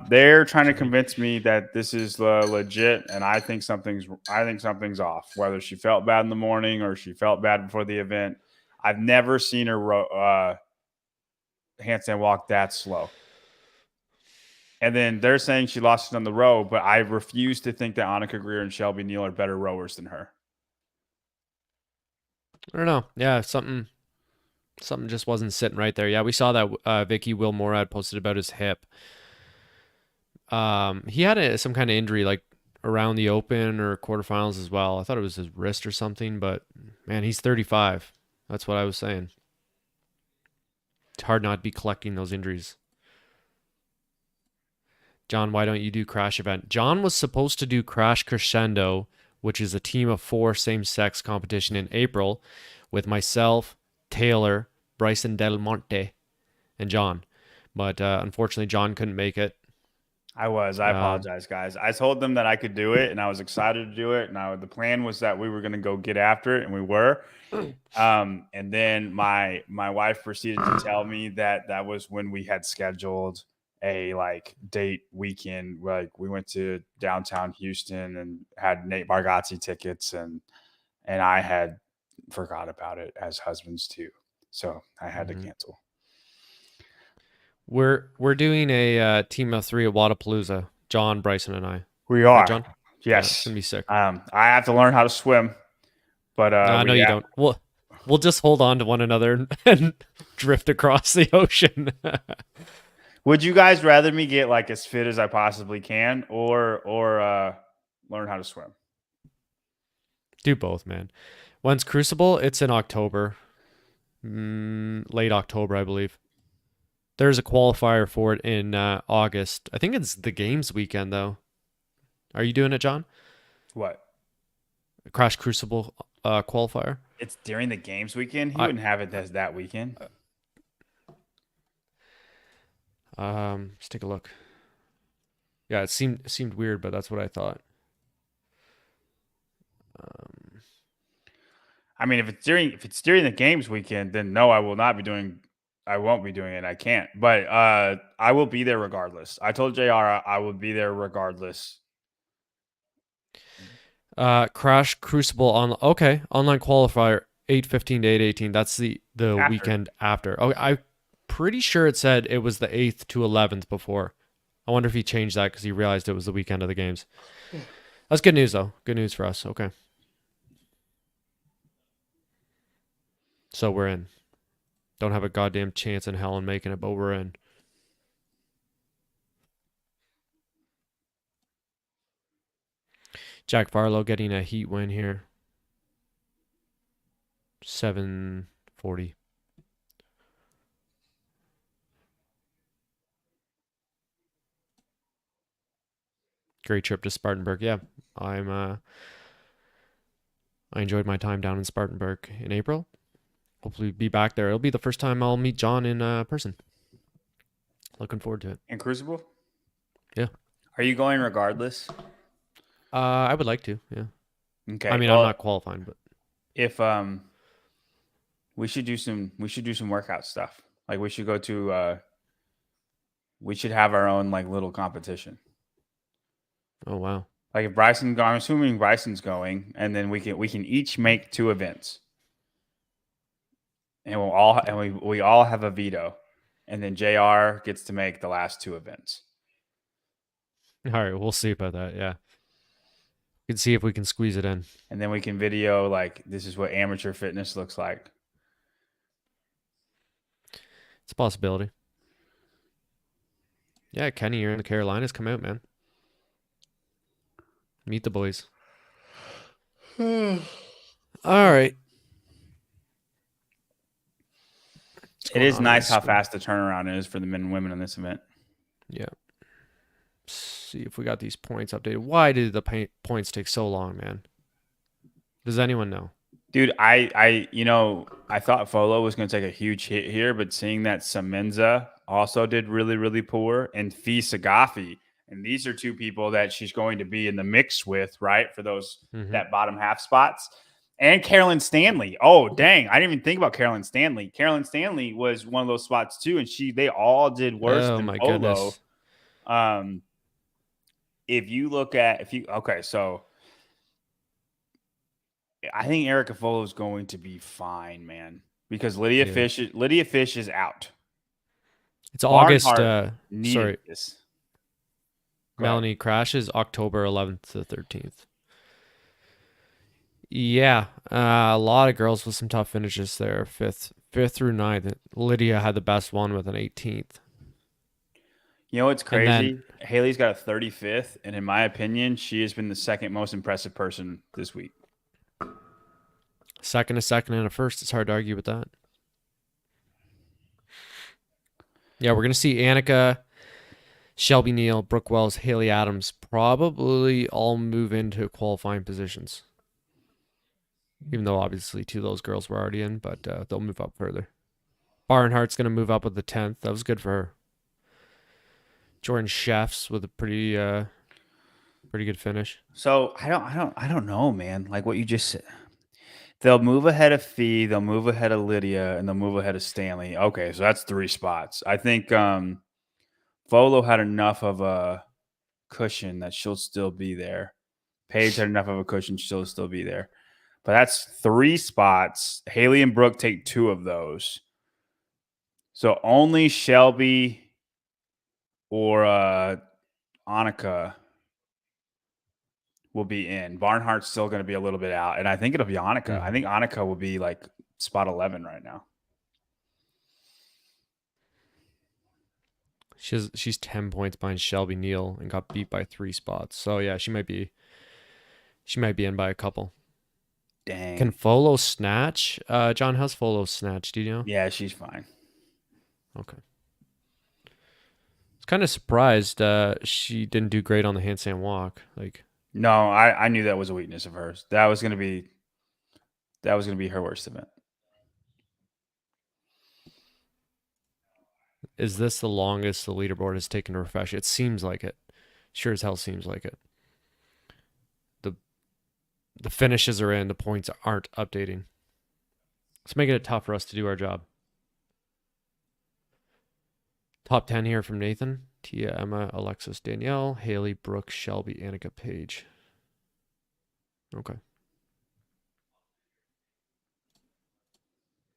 They're trying to convince me that this is legit, and I think something's off. Whether she felt bad in the morning or she felt bad before the event, I've never seen her handstand walk that slow. And then they're saying she lost it on the row, but I refuse to think that Annika Greer and Shelby Neal are better rowers than her. I don't know. Yeah, something just wasn't sitting right there. Yeah, we saw that Vicky Wilmore had posted about his hip. He had some kind of injury like around the Open or quarterfinals as well. I thought it was his wrist or something, but man, he's 35. That's what I was saying. It's hard not to be collecting those injuries. John, why don't you do Crash event? John was supposed to do Crash Crescendo, which is a team of 4 same-sex competition in April with myself, Taylor, Bryson Del Monte, and John. But unfortunately, John couldn't make it. I apologize, guys. I told them that I could do it, and I was excited to do it. And the plan was that we were going to go get after it, and we were. And then my wife proceeded to tell me that was when we had scheduled a date weekend. Like we went to downtown Houston and had Nate Bargatze tickets, and I had forgot about it, as husbands too. So I had to cancel. We're doing a team of 3 at Wadapalooza. John, Bryson, and I. We are. Right, John? Yes. Yeah, it's gonna be sick. I have to learn how to swim, but no, you don't. We'll just hold on to one another and drift across the ocean. Would you guys rather me get as fit as I possibly can, or learn how to swim? Do both, man. When's Crucible? It's in October, late October, I believe. There's a qualifier for it in August. I think it's the games weekend, though. Are you doing it, John? What? Crash Crucible qualifier? It's during the games weekend? He wouldn't have it as that weekend. Let's take a look. Yeah, it seemed weird, but that's what I thought. I mean, if it's during the games weekend, then no, I won't be doing it. I can't. But I will be there regardless. I told JR I will be there regardless. Crash Crucible online qualifier 8:15 to 8:18. That's the weekend after. Oh, I'm pretty sure it said it was the 8th to 11th before. I wonder if he changed that because he realized it was the weekend of the games. That's good news though. Good news for us. Okay. So we're in. Don't have a goddamn chance in hell in making it, but we're in. Jack Farlow getting a heat win here. 740. Great trip to Spartanburg. Yeah, I enjoyed my time down in Spartanburg in April. Hopefully be back there. It'll be the first time I'll meet John in person. Looking forward to it. In Crucible? Yeah. Are you going regardless? I would like to, yeah. Okay. I mean, I'm not qualifying, but if we should do some workout stuff. Like we should go to we should have our own little competition. Oh wow. Like if Bryson going, I'm assuming Bryson's going, and then we can each make 2 events. And we all have a veto. And then JR gets to make the last 2 events. All right, we'll see about that. Yeah. We can see if we can squeeze it in. And then we can video this is what amateur fitness looks like. It's a possibility. Yeah, Kenny, you're in the Carolinas. Come out, man. Meet the boys. All right. It is nice how fast the turnaround is for the men and women in this event. Yeah. See if we got these points updated. Why did the points take so long, man? Does anyone know? Dude, I thought Folo was going to take a huge hit here, but seeing that Semenza also did really, really poor, and Fee Sagafi, and these are 2 people that she's going to be in the mix with, right, for those that bottom half spots. And Carolyn Stanley. Oh, dang. I didn't even think about Carolyn Stanley. Carolyn Stanley was one of those spots too, and they all did worse Oh than my Polo. goodness. If you look at so I think Erica Folo is going to be fine, man, because Lydia Yeah. Fish is out. It's August. Barnhart needed Sorry, this. Go ahead. Melanie crashes October 11th to 13th. Yeah, a lot of girls with some tough finishes there. Fifth through ninth. Lydia had the best one with an 18th. You know what's And crazy? then Haley's got a 35th, and in my opinion, she has been the second most impressive person this week. second, and a first. It's hard to argue with that. Yeah, we're gonna see Annika, Shelby Neal, Brooke Wells, Haley Adams probably all move into qualifying positions. Even though obviously two of those girls were already in, but they'll move up further. Barnhart's gonna move up with the 10th. That was good for her. Jordan Chefs with a pretty good finish. So I don't know, man. Like what you just said. They'll move ahead of Fee, they'll move ahead of Lydia, and they'll move ahead of Stanley. Okay, so that's 3 spots. I think Volo had enough of a cushion that she'll still be there. Paige had enough of a cushion, she'll still be there. But that's 3 spots. Haley and Brooke take 2 of those. So only Shelby or Annika will be in. Barnhart's still going to be a little bit out, and I think it'll be Annika. I think Annika will be like spot 11 right now. She's 10 points behind Shelby Neal and got beat by 3 spots. So yeah, she might be in by a couple. Dang. Can Folo snatch? John, how's Folo snatch? Do you know? Yeah, she's fine. Okay. I was kind of surprised she didn't do great on the handstand walk. Like, no, I knew that was a weakness of hers. That was gonna be her worst event. is this the longest the leaderboard has taken to refresh? It seems like it. Sure as hell seems like it. The finishes are in, the points aren't updating. It's making it tough for us to do our job. Top 10 here from Nathan. Tia, Emma, Alexis, Danielle, Haley, Brooke, Shelby, Annika, Paige. Okay.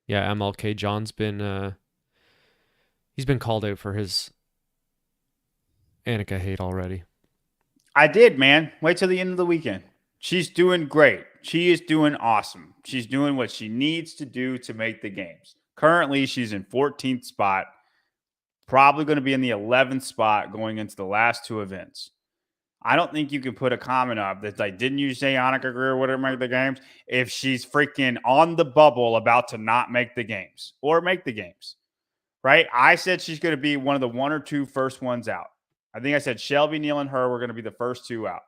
Yeah, MLK John's been he's been called out for his Annika hate already. I did, man. Wait till the end of the weekend. She's doing great. She is doing awesome. She's doing what she needs to do to make the games. Currently, she's in 14th spot. Probably going to be in the 11th spot going into the last 2 events. I don't think you can put a comment up that's like, didn't you say Annika Greer wouldn't make the games? If she's freaking on the bubble about to not make the games or make the games, right? I said she's going to be one of the 1 or 2 first ones out. I think I said Shelby, Neal, and her were going to be the first 2 out.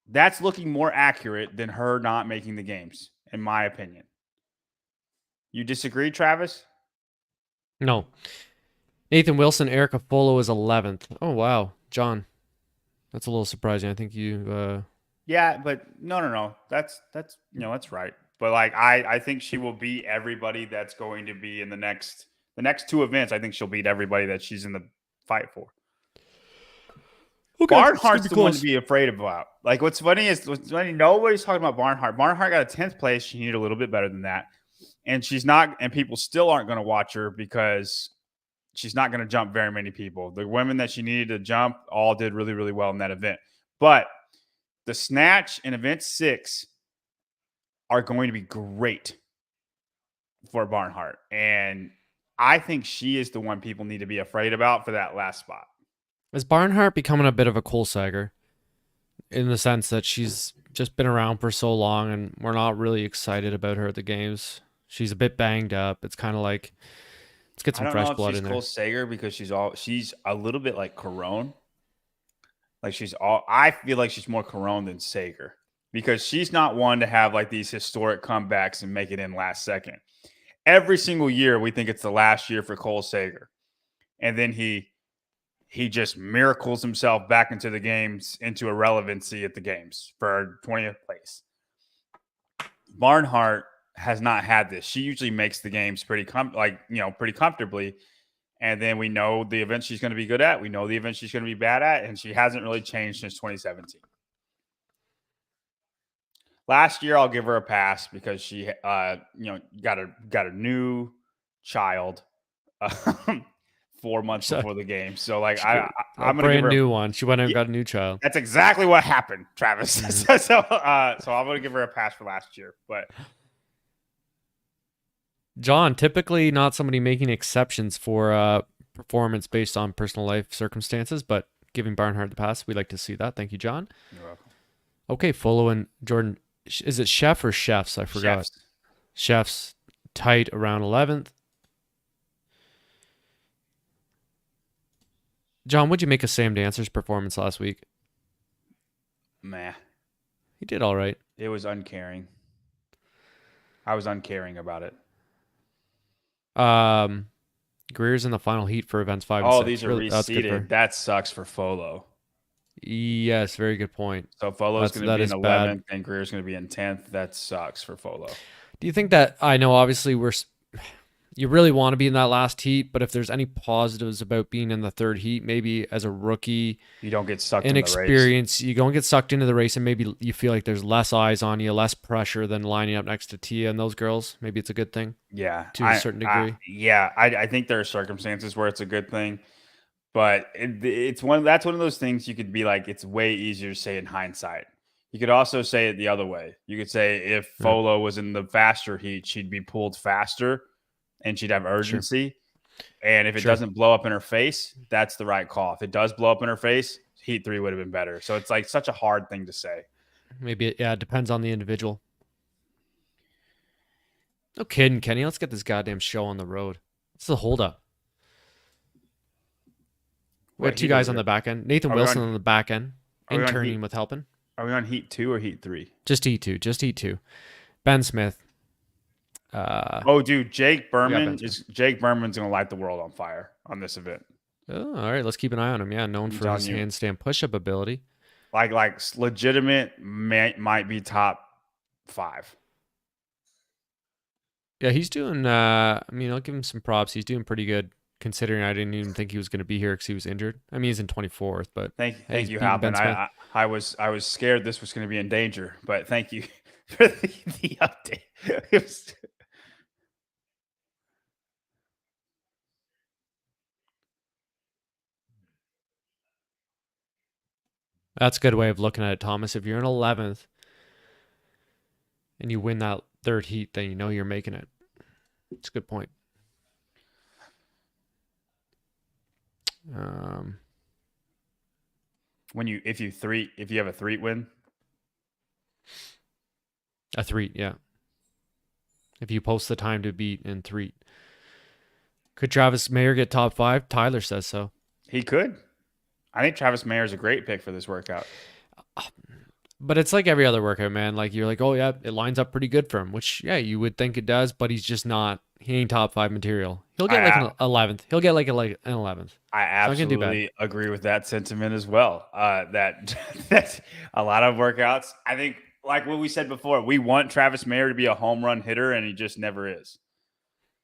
That's looking more accurate than her not making the games, in my opinion. You disagree, Travis? No. Nathan Wilson, Erica Folo is 11th. Oh, wow. John, that's a little surprising. I think you... Yeah, but no. That's that's right. But like I think she will beat everybody that's going to be in the next 2 events. I think she'll beat everybody that she's in the fight for. Okay, Barnhart's the one to be afraid about. Like what's funny, nobody's talking about Barnhart. Barnhart got a 10th place. She needed a little bit better than that. And she's not, and people still aren't going to watch her because she's not going to jump very many people. The women that she needed to jump all did really, really well in that event. But the snatch in event 6 are going to be great for Barnhart. And I think she is the one people need to be afraid about for that last spot. Is Barnhart becoming a bit of a cool sagger in the sense that she's just been around for so long and we're not really excited about her at the games? She's a bit banged up. It's kind of like, let's get some fresh blood in there. She's Cole Sager because she's a little bit like Corone. Like I feel like she's more Corone than Sager because she's not one to have like these historic comebacks and make it in last second. Every single year, we think it's the last year for Cole Sager. And then he he just miracles himself back into the games, into a relevancy at the games for 20th place. Barnhart has not had this. She usually makes the games pretty comfortably. And then we know the event she's going to be good at. We know the event she's going to be bad at, and she hasn't really changed since 2017. Last year, I'll give her a pass because she, got a new child 4 months So- before the game. So, like, A I'm going to give brand her new one. She went out and got a new child. That's exactly what happened, Travis. Mhm. So I'm going to give her a pass for last year, but John, typically not somebody making exceptions for performance based on personal life circumstances, but giving Barnhart the pass, we like to see that. Thank you, John. you're welcome. Okay, Folo and Jordan. Is it Chef or Chefs? I forgot. Chefs tight around 11th. John, what'd you make of Sam Dancer's performance last week? Meh. He did all right. It was uncaring. I was uncaring about it. Greer's in the final heat for events 5 and Oh, 6. these are Really, that's good reseeded. for. That sucks for Folo. Yes, very good point. So Folo's going to That be is in bad. 11th, and Greer's going to be in 10th. That sucks for Folo. Do you think that, I know obviously you really want to be in that last heat, but if there's any positives about being in the third heat, maybe as a rookie, You don't get sucked in the race. inexperience, you don't get sucked into the race, and maybe you feel like there's less eyes on you, less pressure than lining up next to Tia and those girls. Maybe it's a good thing. Yeah, to a certain degree. I think there are circumstances where it's a good thing, but that's one of those things you could be like, it's way easier to say in hindsight. You could also say it the other way. You could say if Yeah. Folo was in the faster heat, she'd be pulled faster and she'd have urgency. And if it Sure. doesn't blow up in her face, that's the right call. If it does blow up in her face, heat 3 would have been better. So it's like such a hard thing to say. Maybe it depends on the individual. No kidding, Kenny. Let's get this goddamn show on the road. It's the holdup. We What have two heat guys is on it? the back end. Nathan Are we Wilson on- on the back end, are we on interning heat? with helping. Are we on heat 2 or heat 3? Just E2. Just E2. Ben Smith. Oh, dude, Jake Ben Berman's gonna light the world on fire on this event. Oh, all right, let's keep an eye on him. Yeah, known I'm for his telling you. handstand push-up ability. Like legitimate might be top 5. Yeah, he's doing. I mean, I'll give him some props. He's doing pretty good considering I didn't even think he was going to be here because he was injured. I mean, he's in 24th, but Thank he's you, beating Ben Halpin. Smith. I was scared this was going to be in danger, but thank you for the update. It was- That's a good way of looking at it, Thomas. If you're in 11th and you win that third heat, then you know you're making it. It's a good point. if you have a 3 win, A 3, yeah. If you post the time to beat in 3. Could Travis Mayer get top 5? Tyler says so. he could. I think Travis Mayer is a great pick for this workout. But it's like every other workout, man. Like you're like, oh yeah, it lines up pretty good for him, which yeah, you would think it does, but he's just not. He ain't top 5 material. He'll get like an 11th. He'll get like an 11th. I absolutely agree with that sentiment as well. That that's a lot of workouts. I think, like what we said before, we want Travis Mayer to be a home run hitter, and he just never is.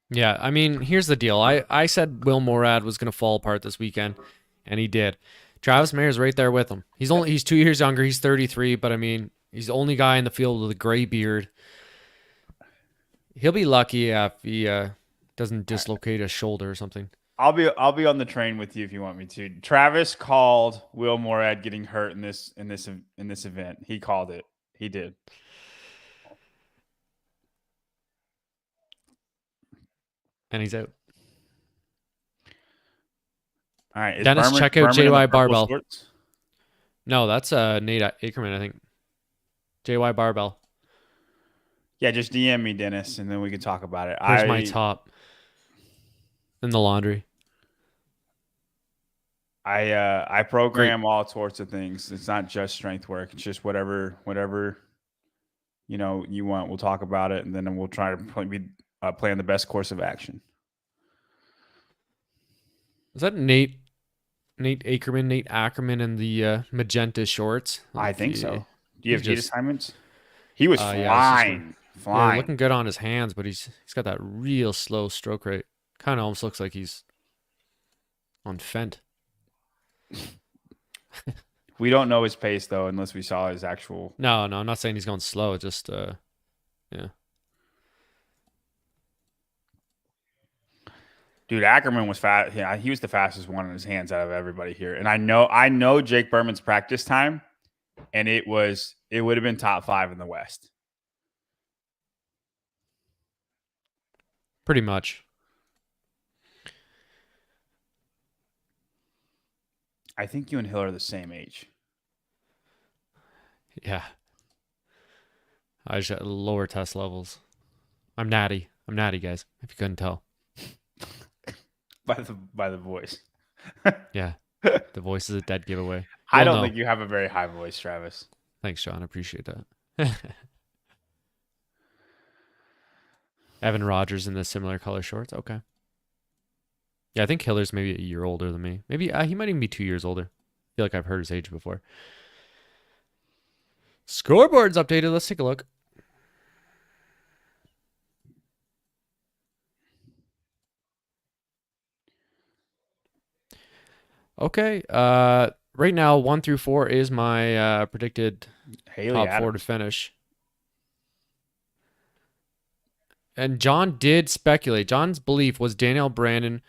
Yeah, I mean, here's the deal. I said Will Morad was gonna fall apart this weekend, and he did. Travis Mayer's right there with him. He's 2 years younger. He's 33, but I mean, he's the only guy in the field with a gray beard. He'll be lucky if he doesn't dislocate a shoulder or something. I'll be on the train with you if you want me to. Travis called Will Morad getting hurt in this event. He called it. He did. And he's out. All right. Dennis, check out in the JY purple Barbell. shorts? No, that's Nate Ackerman, I think. JY Barbell. Yeah, just DM me, Dennis, and then we can talk about it. Here's my top in the laundry. I program all sorts of things. It's not just strength work. It's just whatever you want. We'll talk about it, and then we'll try to plan the best course of action. Is that Nate Nate Ackerman in the magenta shorts. I think so. Do you He's have heat just assignments? He was yeah, I was just gonna, flying, yeah, flying. looking good on his hands, but he's got that real slow stroke rate. Kind of almost looks like he's on Fent. We don't know his pace though, unless we saw his actual. No, I'm not saying he's going slow. Just yeah. Dude, Ackerman was fast. Yeah, he was the fastest one in his hands out of everybody here. And I know Jake Berman's practice time, and it would have been top 5 in the West. Pretty much. I think you and Hill are the same age. Yeah. I just got lower test levels. I'm natty. I'm natty, guys. If you couldn't tell. By the voice. Yeah. The voice is a dead giveaway. I You'll don't know. think you have a very high voice, Travis. Thanks, Sean. I appreciate that. Evan Rogers in the similar color shorts. Okay. Yeah, I think Hiller's maybe a year older than me. Maybe he might even be 2 years older. I feel like I've heard his age before. Scoreboard's updated. Let's take a look. Okay. Right now, 1 through 4 is my predicted Haley top 4 to Adams. finish. And John did speculate. John's belief was Danielle Brandon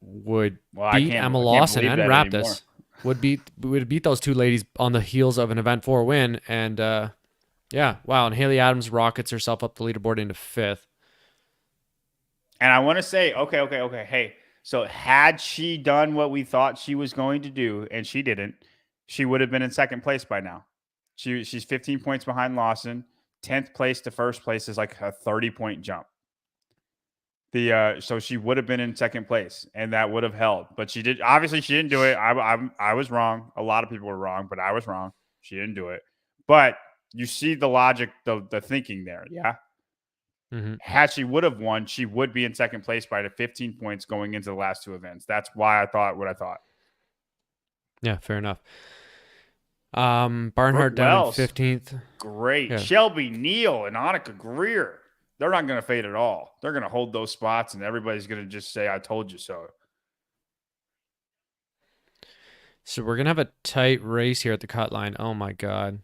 would Well, beat I Emma can't Lawson believe and that anymore. Raptis. Would beat those two ladies on the heels of an Event 4 win. And yeah, wow. And Haley Adams rockets herself up the leaderboard into 5th. And I want to say, okay. Hey, so had she done what we thought she was going to do, and she didn't, she would have been in second place by now. She's 15 points behind Lawson. 10th place to first place is like a 30-point jump. So she would have been in second place, and that would have held. But she did. Obviously, she didn't do it. I was wrong. A lot of people were wrong, but I was wrong. She didn't do it. But you see the logic, the thinking there. Yeah. Mm-hmm. Had she would have won, she would be in second place by the 15 points going into the last 2 events. That's why I thought what I thought. Yeah, fair enough. Barnhart Brooke down in Wells, 15th. Great. Yeah. Shelby Neal and Annika Greer. They're not going to fade at all. They're going to hold those spots, and everybody's going to just say, I told you so. So we're going to have a tight race here at the cut line. Oh, my God.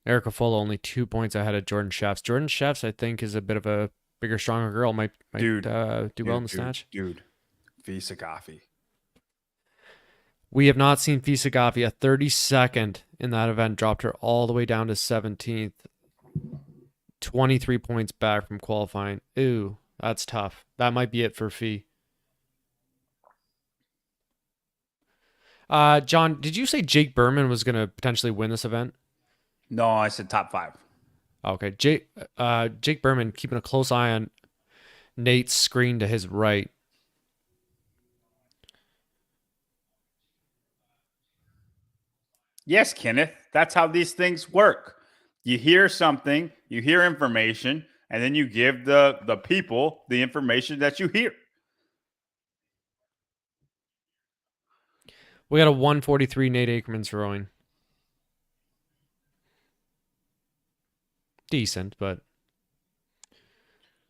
Erica Fuller only 2 points ahead of Jordan Sheffs. Jordan Sheffs, I think, is a bit of a bigger, stronger girl. Might do well in the snatch. Dude, Visa Coffee. We have not seen Fisa Gaffi. A 32nd in that event dropped her all the way down to 17th. 23 points back from qualifying. Ooh, that's tough. That might be it for Fee. John, did you say Jake Berman was going to potentially win this event? No, I said top 5. Okay, Jake Berman keeping a close eye on Nate's screen to his right. Yes, Kenneth. That's how these things work. You hear something, you hear information, and then you give the people the information that you hear. We got a 143 Nate Ackerman's rowing. Decent, but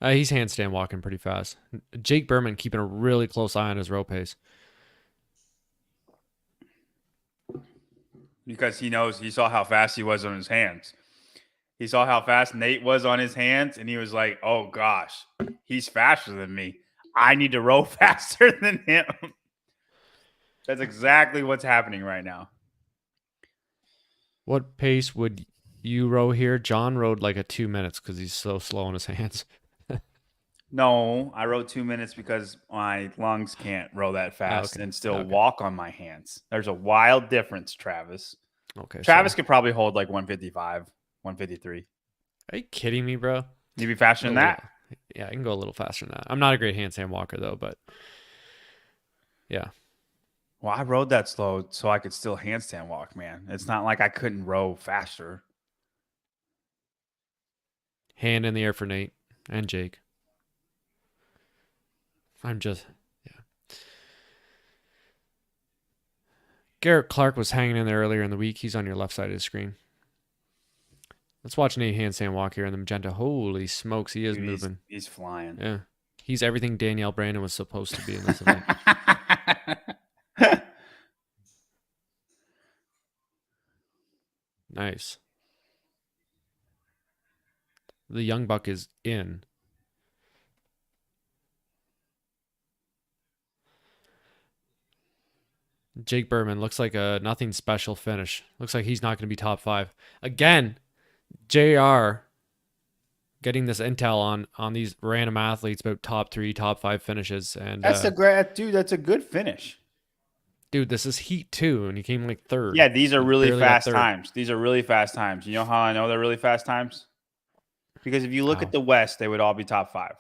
he's handstand walking pretty fast. Jake Berman keeping a really close eye on his row pace. Because he saw how fast he was on his hands. He saw how fast Nate was on his hands, and he was like, oh, gosh, he's faster than me. I need to row faster than him. That's exactly what's happening right now. What pace would you row here? John rowed like a 2 minutes because he's so slow on his hands. No, I rowed 2 minutes because my lungs can't row that fast and still walk on my hands. There's a wild difference, Travis. Okay. Travis could probably hold like 155, 153. Are you kidding me, bro? You'd be faster than that? Yeah, I can go a little faster than that. I'm not a great handstand walker, though, but yeah. Well, I rode that slow so I could still handstand walk, man. It's not like I couldn't row faster. Hand in the air for Nate and Jake. Yeah. Garrett Clark was hanging in there earlier in the week. He's on your left side of the screen. Let's watch Nate handstand walk here in the magenta. Holy smokes, he is Dude, moving. he's flying. Yeah. He's everything Danielle Brandon was supposed to be in this event. Nice. The young buck is in. Jake Berman looks like a nothing special finish. Looks like he's not going to be top 5. Again, JR getting this intel on these random athletes about top 3, top 5 finishes. And That's a great dude. That's a good finish. Dude, this is Heat 2, and he came like 3rd. Yeah, these are He really barely got fast 3rd. times. These are really fast times. You know how I know they're really fast times? Because if you look How? at the West, they would all be top 5.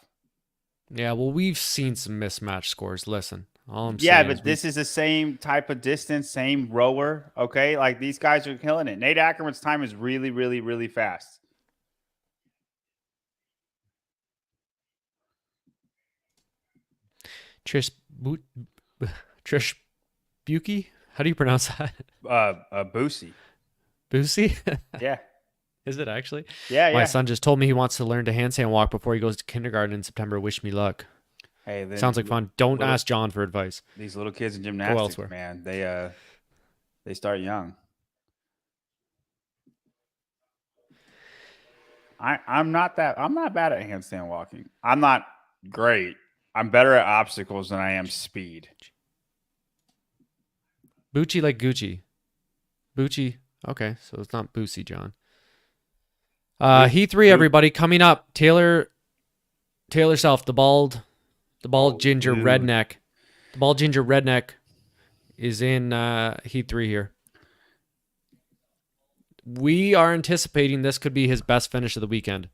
Yeah, well, we've seen some mismatched scores. Listen, all I'm Yeah, saying but this is the same type of distance, same rower. Okay, like these guys are killing it. Nate Ackerman's time is really, really, really fast. Trish Buki? How do you pronounce that? Boosie. Boosie? Yeah, Is it actually? yeah, My yeah. son just told me he wants to learn to handstand walk before he goes to kindergarten in September. Wish me luck. Hey, then Sounds like fun. Don't little- ask John for advice. these little kids in gymnastics, elsewhere. man. They start young. I'm not bad at handstand walking. I'm not great. I'm better at obstacles than I am speed. Bucci like Gucci. Bucci. Okay, so it's not Boosie, John. Heat 3, everybody, coming up. Taylor Self, the bald ginger dude. redneck. The bald ginger redneck is in Heat 3 here. We are anticipating this could be his best finish of the weekend.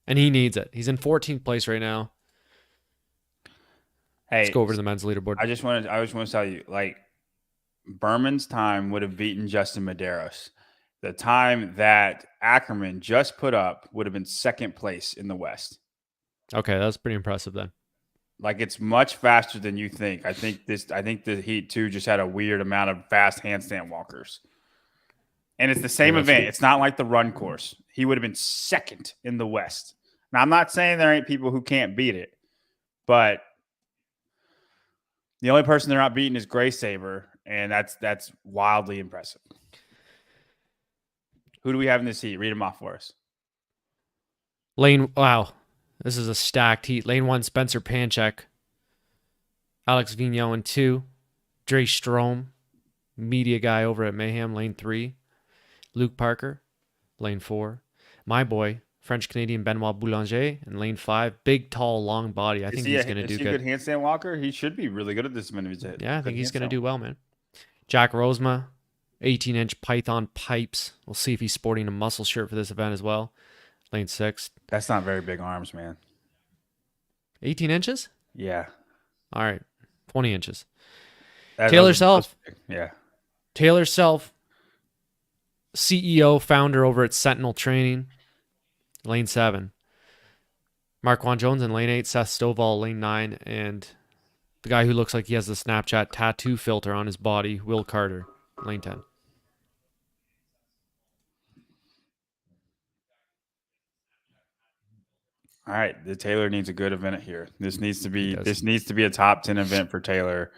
And he needs it. He's in 14th place right now. Hey, Let's go over to the men's leaderboard. I just want to tell you, like, Berman's time would have beaten Justin Medeiros. The time that Ackerman just put up would have been second place in the West. Okay, that's pretty impressive then. Like, it's much faster than you think. I think the Heat 2 just had a weird amount of fast handstand walkers. And it's the same event. It's not like the run course. He would have been second in the West. Now, I'm not saying there ain't people who can't beat it, but the only person they're not beating is Gray Saber, and that's wildly impressive. Who do we have in this heat? Read them off for us. Wow. This is a stacked heat. Lane 1, Spencer Panchek. Alex Vigneault in 2. Dre Strom, media guy over at Mayhem. Lane 3. Luke Parker. Lane 4. My boy, French-Canadian Benoit Boulanger. In lane 5. Big, tall, long body. I think he's going to do good. Is he a good handstand walker? He should be really good at this minute. Yeah, I think he's going to do well, man. Jack Rosema, 18-inch Python pipes. We'll see if he's sporting a muscle shirt for this event as well. Lane 6. That's not very big arms, man. 18 inches? Yeah. All right. 20 inches. Taylor Self. Yeah. Taylor Self, CEO, founder over at Sentinel Training. Lane 7. Marquand Jones in lane 8. Seth Stovall, lane 9. And the guy who looks like he has the Snapchat tattoo filter on his body, Will Carter, lane 10. All right, the Taylor needs a good event here. This needs to be a top 10 event for Taylor.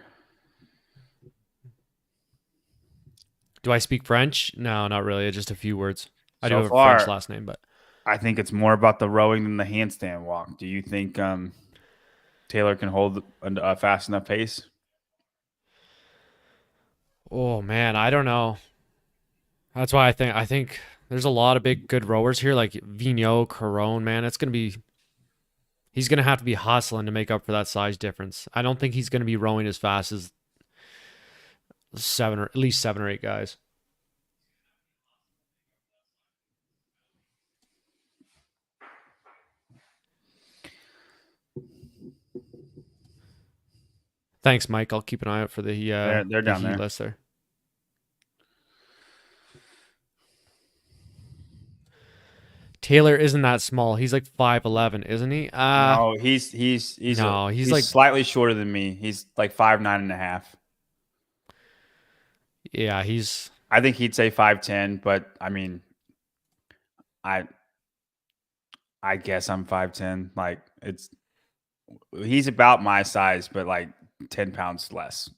Do I speak French? No, not really. Just a few words. I do So have a far, French last name, but I think it's more about the rowing than the handstand walk. Do you think Taylor can hold a fast enough pace? oh man, I don't know. That's why I think there's a lot of big good rowers here, like Vigneault, Caron. Man, he's gonna have to be hustling to make up for that size difference. I don't think he's gonna be rowing as fast as at least 7 or 8 guys. Thanks, Mike. I'll keep an eye out for the They're down heat there. list there. Taylor isn't that small. He's like 5'11", isn't he? No, he's no, he's like slightly shorter than me. He's like 5'9.5". Yeah, he's. I think he'd say 5'10", but I mean, I I guess I'm 5'10". Like he's about my size, but like 10 pounds less.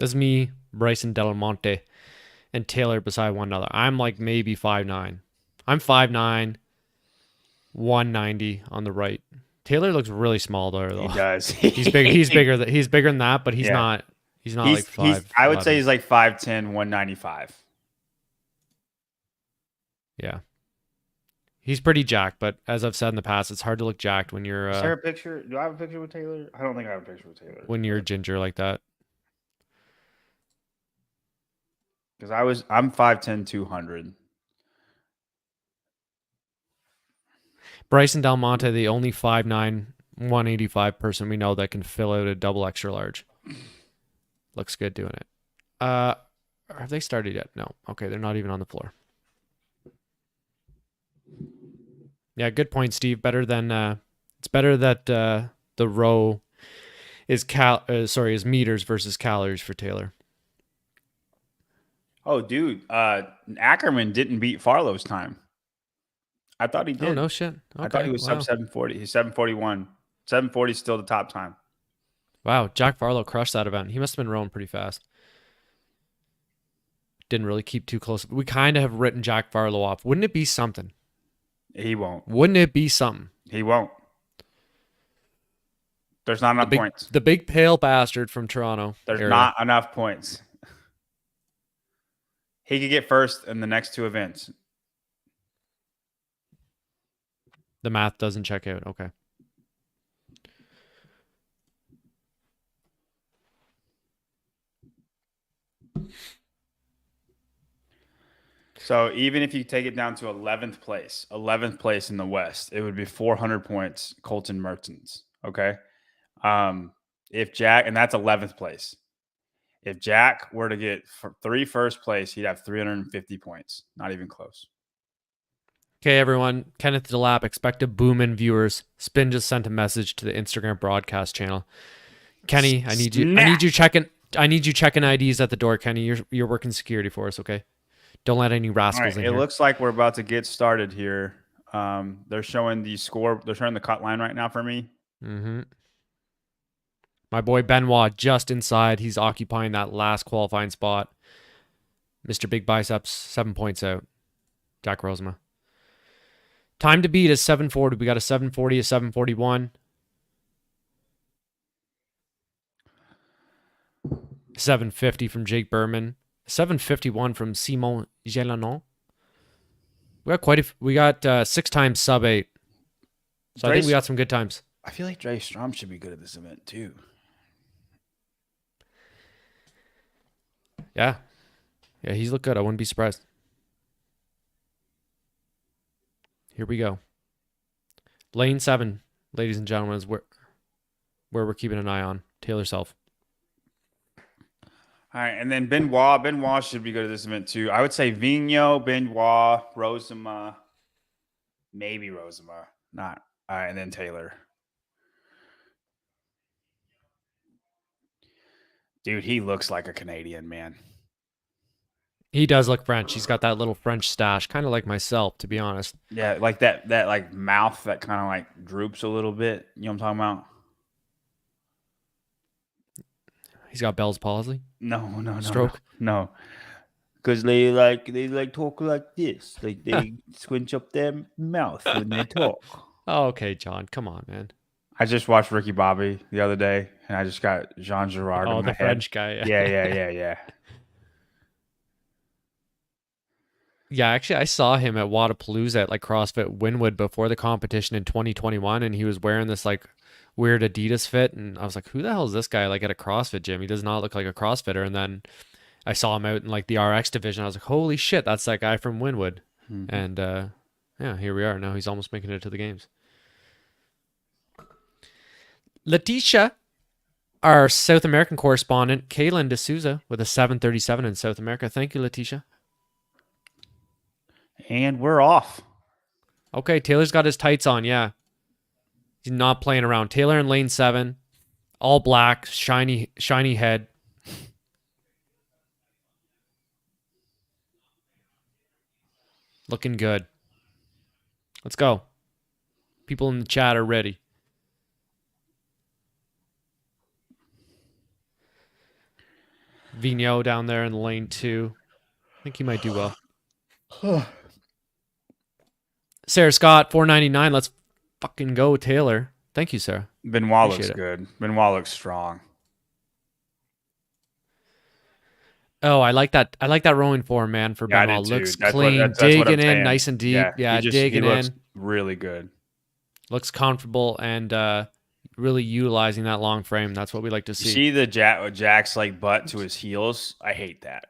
That's me, Bryson Del Monte, and Taylor beside one another. I'm like maybe 5'9". I'm 5'9", 190 on the right. Taylor looks really small there though. He does. He's big. He's bigger. He's bigger than that, but he's Yeah. not. He's not like He's I would say 5'11". he's like 5'10", 195. Yeah. He's pretty jacked, but as I've said in the past, it's hard to look jacked when you're Is there a picture? Do I have a picture with Taylor? I don't think I have a picture with Taylor. when you're ginger like that. Because I'm 5'10", 200. Bryson Del Monte, the only 5'9", 185 person we know that can fill out a double extra large. Looks good doing it. Have they started yet? No. Okay, they're not even on the floor. Yeah, good point, Steve. Better than it's better that the row is is meters versus calories for Taylor. Oh, dude, Ackerman didn't beat Farlow's time. I thought he did. Oh, no shit. Okay, I thought he was sub 740. He's 741. 740 is still the top time. Wow, Jack Farlow crushed that event. He must have been rowing pretty fast. Didn't really keep too close. We kind of have written Jack Farlow off. Wouldn't it be something? He won't. Wouldn't it be something? He won't. There's not enough points. The big pale bastard from Toronto. There's not enough points. He could get first in the next two events. The math doesn't check out. Okay. So even if you take it down to 11th place in the West, it would be 400 points, Colton Mertens. Okay. If Jack, and that's 11th place. If Jack were to get first place, he'd have 350 points. Not even close. Okay, everyone. Kenneth DeLapp, expect a boom in viewers. Spin just sent a message to the Instagram broadcast channel. Kenny, I need you checking IDs at the door, Kenny. You're working security for us, okay? Don't let any rascals in here. It looks like we're about to get started here. They're showing the score. They're showing the cut line right now for me. Mm-hmm. My boy Benoit just inside. He's occupying that last qualifying spot. Mr. Big Biceps, 7 points out. Jack Rosema. Time to beat is 740. We got a 740, a 741. 750 from Jake Berman. 751 from Simon Gelanon. We got 6 times sub 8. So I think we got some good times. I feel like Dre Strom should be good at this event too. Yeah, he's looked good. I wouldn't be surprised. Here we go. Lane 7, ladies and gentlemen, is where we're keeping an eye on. Taylor Self. All right, and then Benoit. Benoit should be good at this event too. I would say Vigneault, Benoit, Rosema, maybe Rosema. Not. All right, and then Taylor. Dude, he looks like a Canadian, man. He does look French. He's got that little French stash, kind of like myself, to be honest. Yeah, like that like mouth that kind of like droops a little bit. You know what I'm talking about? He's got Bell's palsy. No. Stroke. No. Because they like talk like this. Like they squinch up their mouth when they talk. Oh, okay, John. Come on, man. I just watched Ricky Bobby the other day, and I just got Jean Girard. Oh, in my the head. French guy. Yeah. Yeah, actually, I saw him at Wadapalooza at like CrossFit Wynwood before the competition in 2021, and he was wearing this like weird Adidas fit, and I was like, who the hell is this guy like at a CrossFit gym? He does not look like a CrossFitter. And then I saw him out in like the RX division. I was like, holy shit, that's that guy from Wynwood. Mm-hmm. And yeah, here we are. Now he's almost making it to the games. Letitia, our South American correspondent, Kaylin D'Souza with a 737 in South America. Thank you, Letitia. And we're off. Okay, Taylor's got his tights on, yeah. He's not playing around. Taylor in lane 7. All black, shiny head. Looking good. Let's go. People in the chat are ready. Vigneault down there in lane 2. I think he might do well. Sarah Scott, 499. Let's fucking go, Taylor. Thank you, Sarah. Benoit Appreciate looks it. good. Benoit looks strong. Oh, I like that. I like that rowing form, man, for Yeah, I Benoit. did too. Looks That's clean, what I'm digging in, saying. nice and deep. Yeah, Yeah, he digging looks in. really good. Looks comfortable and really utilizing that long frame. That's what we like to You see. see the Jack's like butt to his heels? I hate that.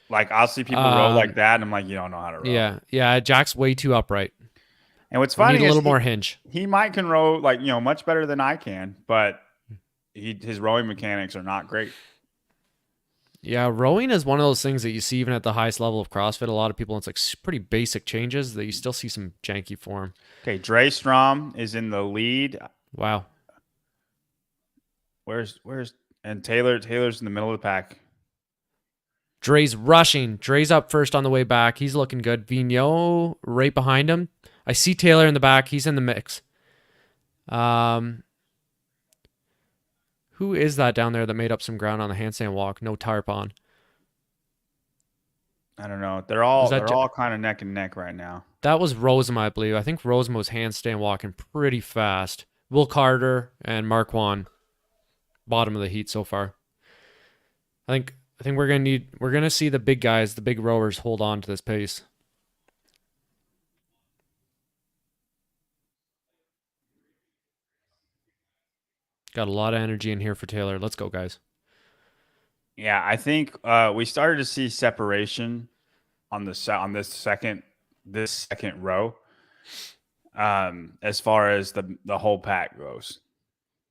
Like I'll see people row like that, and I'm like, you don't know how to row. Yeah. Jack's way too upright. And what's We funny need a is little more hinge. he might can row like much better than I can, but his rowing mechanics are not great. Yeah, rowing is one of those things that you see even at the highest level of CrossFit. A lot of people, it's like pretty basic changes that you still see some janky form. Okay, Dre Strom is in the lead. Wow. Where's and Taylor's in the middle of the pack. Dre's rushing. Dre's up first on the way back. He's looking good. Vigneault right behind him. I see Taylor in the back. He's in the mix. Who is that down there that made up some ground on the handstand walk? No tarp on. I don't know. They're all kind of neck and neck right now. That was Rosema, I believe. I think Rosema was handstand walking pretty fast. Will Carter and Marquand, bottom of the heat so far. I think we're gonna see the big guys, the big rowers, hold on to this pace. Got a lot of energy in here for Taylor. Let's go, guys. Yeah, I think we started to see separation on this second row. As far as the whole pack goes,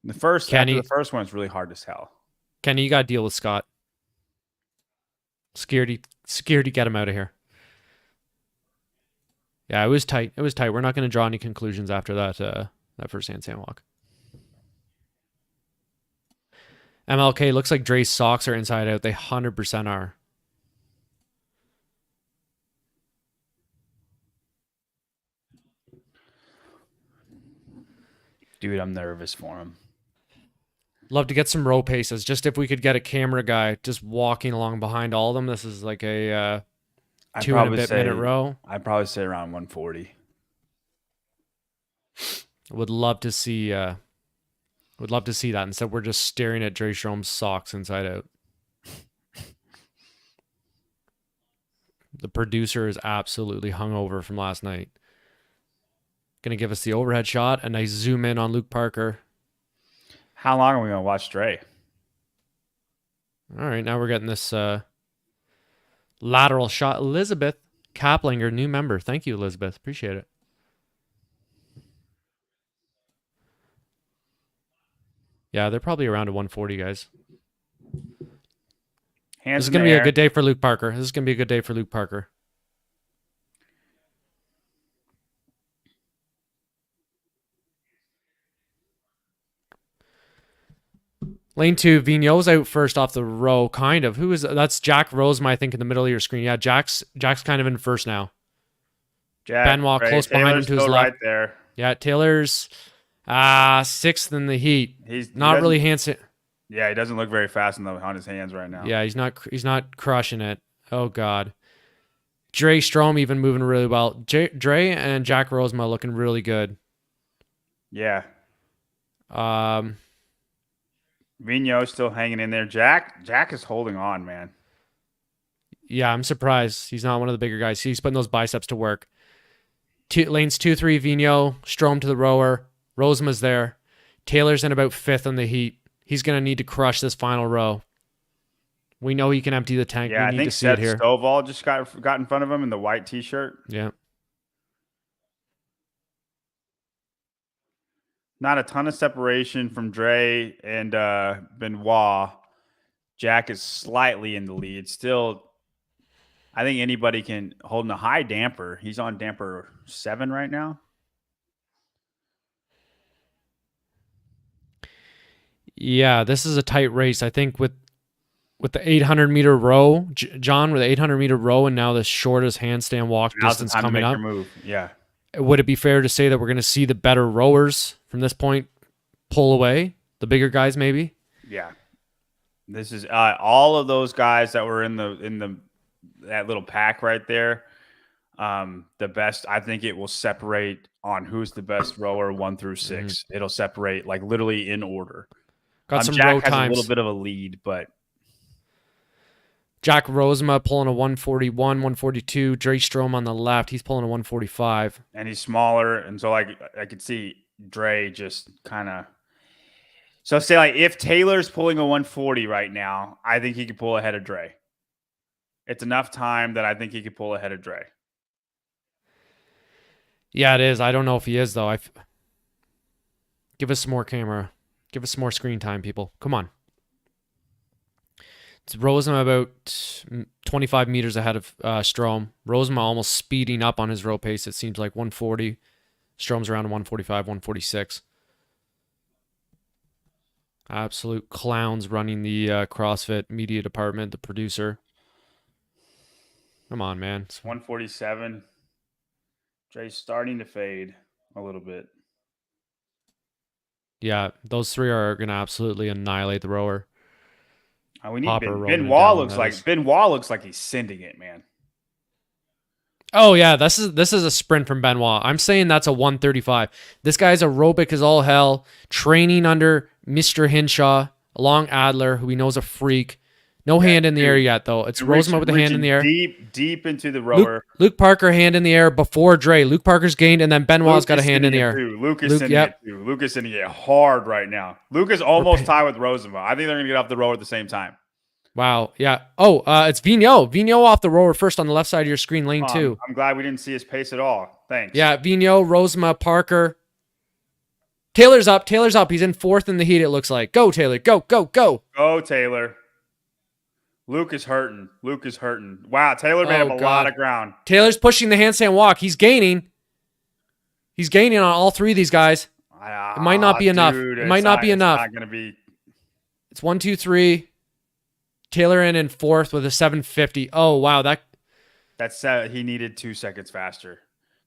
after the first one, it's really hard to tell. Kenny, you got to deal with Scott. Scared to get him out of here. Yeah, it was tight. We're not going to draw any conclusions after that first handstand walk. MLK, looks like Dre's socks are inside out. They 100% are. Dude, I'm nervous for him. Love to get some row paces. Just if we could get a camera guy just walking along behind all of them. This is like a 2 and a bit minute row. I'd probably say around 140. Would love to see that. Instead, we're just staring at Dre Strom's socks inside out. The producer is absolutely hungover from last night. Gonna give us the overhead shot, and I zoom in on Luke Parker. How long are we gonna watch Dre? All right, now we're getting this lateral shot. Elizabeth Kaplinger, new member. Thank you, Elizabeth. Appreciate it. Yeah, they're probably around a 140, guys. This is going to be a good day for Luke Parker. Lane 2, Vigneault's out first off the row, kind of. That's Jack Rosema, I think, in the middle of your screen. Yeah, Jack's kind of in first now. Benoit close behind him to his left. Right there. Yeah, Taylor's sixth in the heat. He's not really handstand. Yeah, he doesn't look very fast on his hands right now. Yeah, he's not crushing it. Oh God. Dre Strom even moving really well. Dre and Jack Rosema looking really good. Yeah. Vigneault still hanging in there. Jack is holding on, man. Yeah, I'm surprised he's not one of the bigger guys. He's putting those biceps to work. Lanes 2, 3, Vigneault, Strom to the rower. Rosema's there. Taylor's in about 5th on the heat. He's going to need to crush this final row. We know he can empty the tank. Yeah, we need I think to see it here. Stovall just got in front of him in the white T-shirt. Yeah. Not a ton of separation from Dre and Benoit. Jack is slightly in the lead. Still, I think anybody can hold in a high damper. He's on damper 7 right now. Yeah, this is a tight race. I think with the 800-meter row, John, with the 800-meter row and now the shortest handstand walk Now's the distance time to coming make up, your move. Yeah. would it be fair to say that we're going to see the better rowers from this point pull away? The bigger guys, maybe? Yeah. This is all of those guys that were in that little pack right there. The best, I think it will separate on who's the best rower 1 through 6. It'll separate like literally in order. Got some row Jack has a little times. bit of a lead, but Jack Rosema pulling a 141, 142. Dre Strom on the left, he's pulling a 145. and he's smaller, and so like I could see Dre just kind of. So say like if Taylor's pulling a 140 right now, I think he could pull ahead of Dre. It's enough time that I think he could pull ahead of Dre. Yeah, it is. I don't know if he is, though. Give us some more camera. Give us some more screen time, people. Come on. It's Rosema about 25 meters ahead of Strom. Rosema almost speeding up on his row pace. It seems like 140. Strom's around 145, 146. Absolute clowns running the CrossFit media department, the producer. Come on, man. It's 147. Dre's starting to fade a little bit. Yeah, those three are going to absolutely annihilate the rower. We need Hopper Benoit looks like he's sending it, man. Oh yeah, this is a sprint from Benoit. I'm saying that's a 135. This guy's aerobic as all hell, training under Mr. Hinshaw, along Adler, who we know is a freak. No hand in the air yet, though. It's Rosema with the hand in the air. Deep into the rower. Luke Parker, hand in the air before Dre. Luke Parker's gained, and then Benoit's got a hand in the air. Luke is sending it too. Luke is sending it hard right now. Luke is almost tied with Rosema. I think they're going to get off the rower at the same time. Wow. Yeah. Oh, it's Vigneault. Vigneault off the rower first on the left side of your screen, lane 2. I'm glad we didn't see his pace at all. Thanks. Yeah, Vigneault, Rosema, Parker. Taylor's up. Taylor's up. He's in 4th in the heat, it looks like. Go, Taylor. Go, go, go. Go, Taylor. Luke is hurting. Wow, Taylor made up a lot of ground. Taylor's pushing the handstand walk. He's gaining. He's gaining on all 3 of these guys. It might not be enough. It might not be enough. It's not going to be. It's 1, 2, 3. Taylor in 4th with a 750. Oh, wow. That's he needed 2 seconds faster.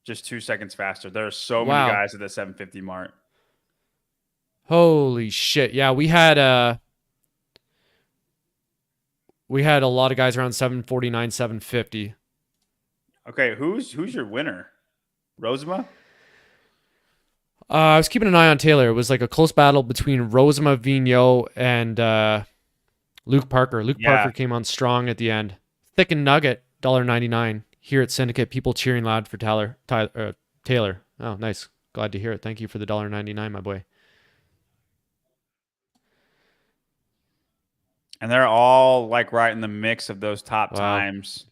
Just 2 seconds faster. There are so many guys at the 750 mark. Holy shit. Yeah, we had a lot of guys around 749, 750. Okay, who's your winner? Rosema? I was keeping an eye on Taylor. It was like a close battle between Rosema, Vigneault, and Luke Parker. Luke Parker came on strong at the end. Thick and nugget, $1.99. Here at Syndicate, people cheering loud for Taylor. Oh, nice. Glad to hear it. Thank you for the $1.99, my boy. And they're all like right in the mix of those top times.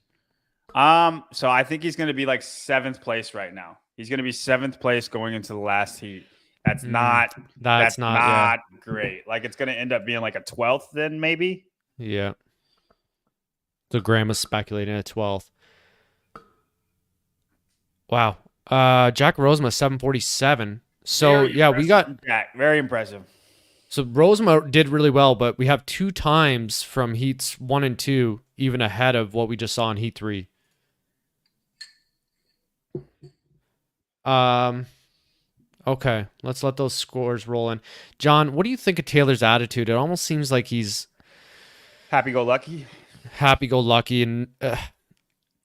So I think he's going to be like 7th place right now. He's going to be 7th place going into the last heat. That's not great. Like it's going to end up being like a 12th then maybe. Yeah. So Graham is speculating at 12th. Wow. Jack Rosema 747. So we got Jack. Very impressive. So Rosema did really well, but we have 2 times from heats 1 and 2, even ahead of what we just saw in heat 3. Okay, let's let those scores roll in. John, what do you think of Taylor's attitude? It almost seems like he's happy-go-lucky. Happy-go-lucky, and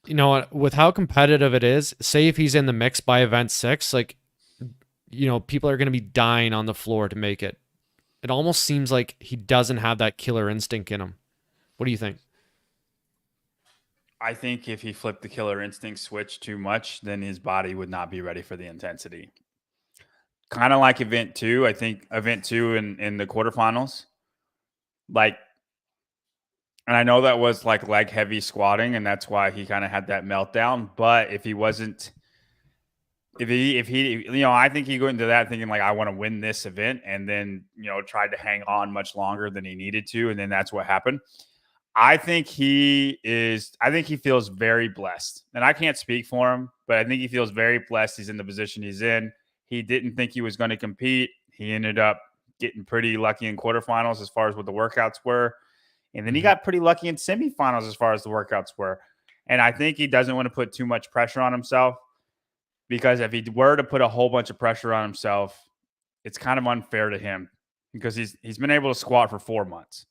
you know, with how competitive it is, say if he's in the mix by event 6, like, you know, people are going to be dying on the floor to make it. It almost seems like he doesn't have that killer instinct in him. What do you think? I think if he flipped the killer instinct switch too much, then his body would not be ready for the intensity. Kind of like event 2. I think event 2 in the quarterfinals. Like, and I know that was like leg heavy squatting, and that's why he kind of had that meltdown. But if he wasn't, if he, you know, I think he go into that thinking like, I want to win this event, and then, you know, tried to hang on much longer than he needed to. And then that's what happened. I think he feels very blessed, and I can't speak for him, but I think he feels very blessed. He's in the position he's in. He didn't think he was going to compete. He ended up getting pretty lucky in quarterfinals as far as what the workouts were. And then he Mhm. got pretty lucky in semifinals as far as the workouts were. And I think he doesn't want to put too much pressure on himself, because if he were to put a whole bunch of pressure on himself, it's kind of unfair to him, because he's been able to squat for 4 months.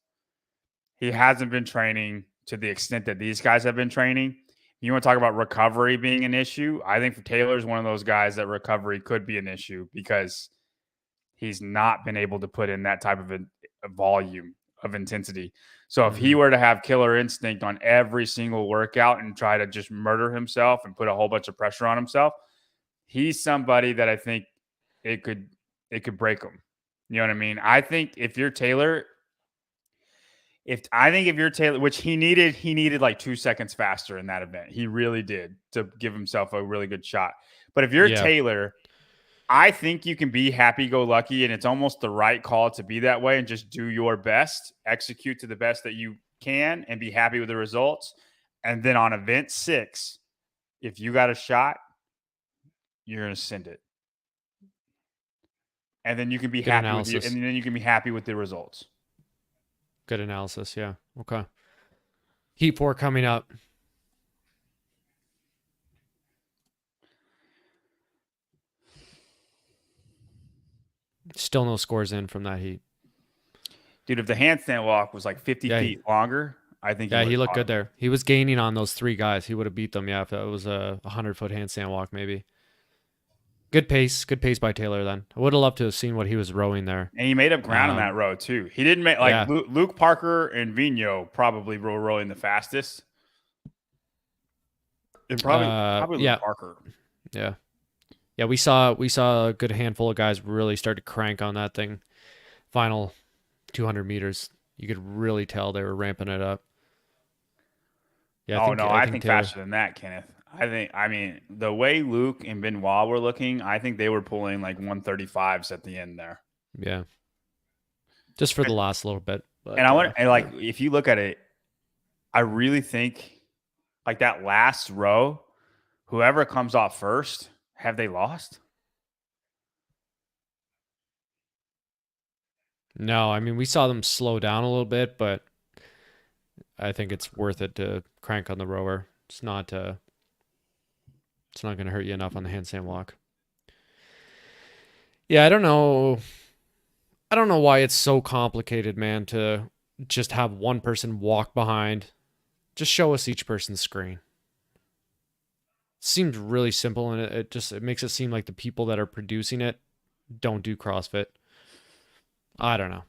He hasn't been training to the extent that these guys have been training. You want to talk about recovery being an issue? I think for Taylor is one of those guys that recovery could be an issue, because he's not been able to put in that type of a volume of intensity. So if he Mhm. were to have killer instinct on every single workout and try to just murder himself and put a whole bunch of pressure on himself, he's somebody that I think it could it could break him. You know what I mean? I think if you're Taylor, if you're Taylor, which he needed like 2 seconds faster in that event. He really did, to give himself a really good shot. But if you're Yeah. Taylor, I think you can be happy go lucky, and it's almost the right call to be that way and just do your best, execute to the best that you can, and be happy with the results. And then on event 6, if you got a shot, you're going to send it. And then you can be Good happy with you, analysis. and then you can be happy with the results. Good analysis. Yeah. Okay. Heat 4 coming up. Still no scores in from that heat. Dude, if the handstand walk was like 50 Yeah. feet longer, I think he Yeah, would he have looked caught good him. there. He was gaining on those 3 guys. He would have beat them. Yeah, if it was a 100-foot handstand walk, maybe. Good pace. Good pace by Taylor then. I would have loved to have seen what he was rowing there. And he made up ground on that row too. He didn't make like Yeah. Luke Parker and Vino probably were rolling the fastest. And probably Luke Yeah. Parker. Yeah. Yeah, we saw a good handful of guys really start to crank on that thing. Final 200 meters. You could really tell they were ramping it up. Yeah, Oh no, I I think think Taylor. faster than that, Kenneth. I mean, the way Luke and Benoit were looking, I think they were pulling like 135s at the end there. Yeah. Just for the last little bit. And But I want, and like, yeah. if you look at it, I really think like that last row, whoever comes off first, have they lost? No, I mean we saw them slow down a little bit, but I think it's worth it to crank on the rower. It's not going to hurt you enough on the handstand walk. Yeah, I don't know. I don't know why it's so complicated, man, to just have one person walk behind. Just show us each person's screen. Seems really simple, and it makes it seem like the people that are producing it don't do CrossFit. I don't know.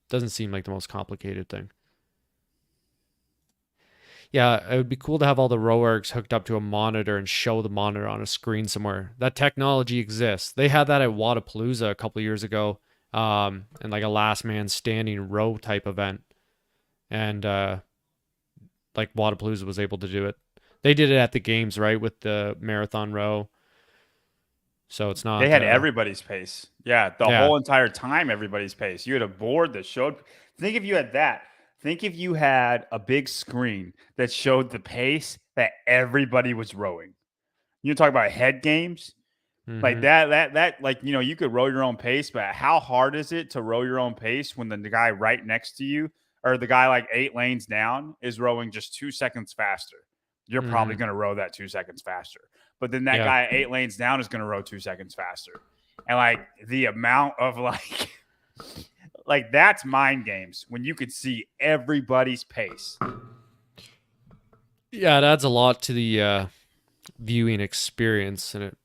Doesn't seem like the most complicated thing. Yeah, it would be cool to have all the row ergs hooked up to a monitor and show the monitor on a screen somewhere. That technology exists. They had that at Wadapalooza a couple of years ago, and like a last man standing row type event, and like Wadapalooza was able to do it. They did it at the games, right, with the marathon row. So it's They not. had everybody's pace. Yeah, the Yeah. whole entire time, everybody's pace. You had a board that showed. Think if you had that. Think if you had a big screen that showed the pace that everybody was rowing. You talk about head games like Mm-hmm. that. Like you could row your own pace, but how hard is it to row your own pace when the guy right next to you or the guy like 8 lanes down is rowing just 2 seconds faster? You're probably Mm-hmm. going to row that 2 seconds faster. But then that Yeah. guy 8 lanes down is going to row 2 seconds faster. And like the amount of like that's mind games when you could see everybody's pace. Yeah, it adds a lot to the viewing experience, and it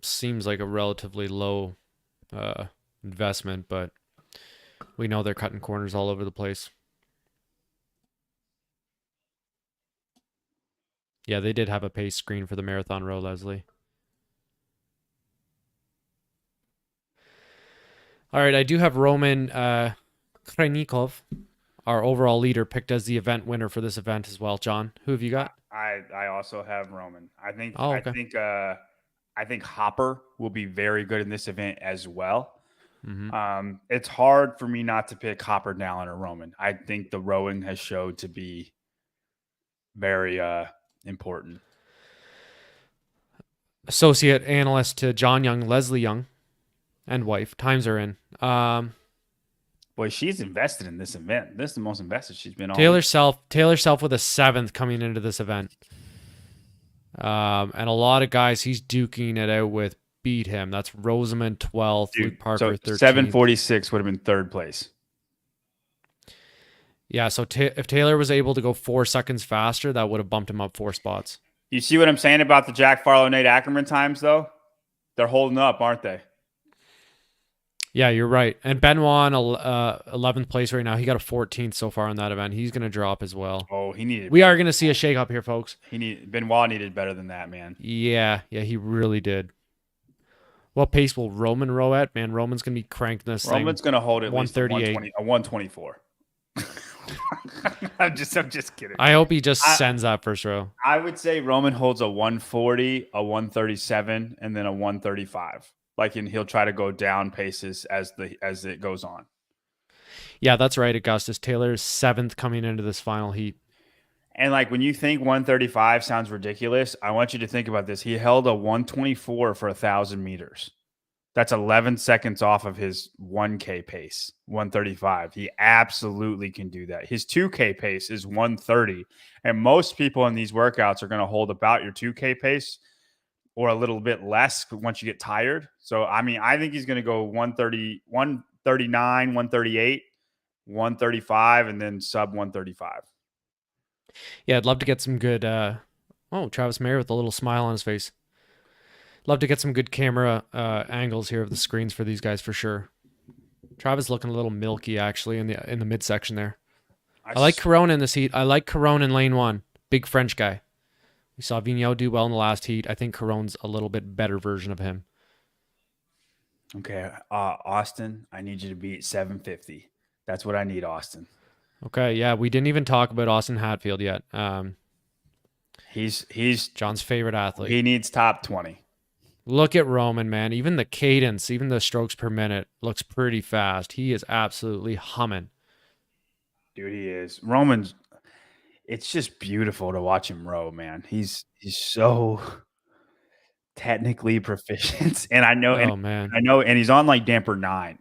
seems like a relatively low uh, investment, but we know they're cutting corners all over the place. Yeah, they did have a pace screen for the marathon row, Leslie. All right, I do have Roman Krenikov, our overall leader, picked as the event winner for this event as well. John, who have you got? I also have Roman. I think Oh, I okay. think I think Hopper will be very good in this event as well. Mm-hmm. It's hard for me not to pick Hopper, Dallin, or Roman. I think the rowing has showed to be very important. Associate analyst to John Young, Leslie Young, and wife. Times are in. Boy, she's invested in this event. This is the most invested she's been all Taylor week. Self with a 7th coming into this event. And a lot of guys he's duking it out with beat him. That's Rosamond 12th, Dude, Luke Parker so 13th. 746 would have been third place. Yeah, so if Taylor was able to go 4 seconds faster, that would have bumped him up 4 spots. You see what I'm saying about the Jack Farlow, Nate Ackerman times, though? They're holding up, aren't they? Yeah, you're right. And Benoit 11th place right now. He got a 14th so far in that event. He's going to drop as well. Oh, he needed. We are going to see a shake up here, folks. Benoit needed better than that, man. Yeah, he really did. What pace will Roman row at? Man, Roman's going to be cranking this thing. Roman's going to hold at least 138. a 124. I'm just kidding. I hope he just sends that first row. I would say Roman holds a 140, a 137, and then a 135. And he'll try to go down paces as it goes on. Yeah, that's right, Augustus. Taylor's 7th coming into this final heat. And when you think 135 sounds ridiculous, I want you to think about this. He held a 124 for 1,000 meters. That's 11 seconds off of his 1K pace, 135. He absolutely can do that. His 2K pace is 130. And most people in these workouts are going to hold about your 2K pace or a little bit less once you get tired. So, I think he's going to go 130, 139, 138, 135, and then sub 135. Yeah, I'd love to get some good Travis Mayer with a little smile on his face. Love to get some good camera angles here of the screens for these guys for sure. Travis looking a little milky actually in the midsection there. I like Corona in this heat. I like Corona in lane 1. Big French guy. We saw Vigneault do well in the last heat. I think Corone's a little bit better version of him. Okay, Austin, I need you to beat 750. That's what I need, Austin. Okay, yeah, we didn't even talk about Austin Hatfield yet. He's John's favorite athlete. He needs top 20. Look at Roman, man. Even the cadence, even the strokes per minute looks pretty fast. He is absolutely humming. Dude, he is. Roman's, it's just beautiful to watch him row, man. He's so technically proficient. And I know, and he's on damper 9.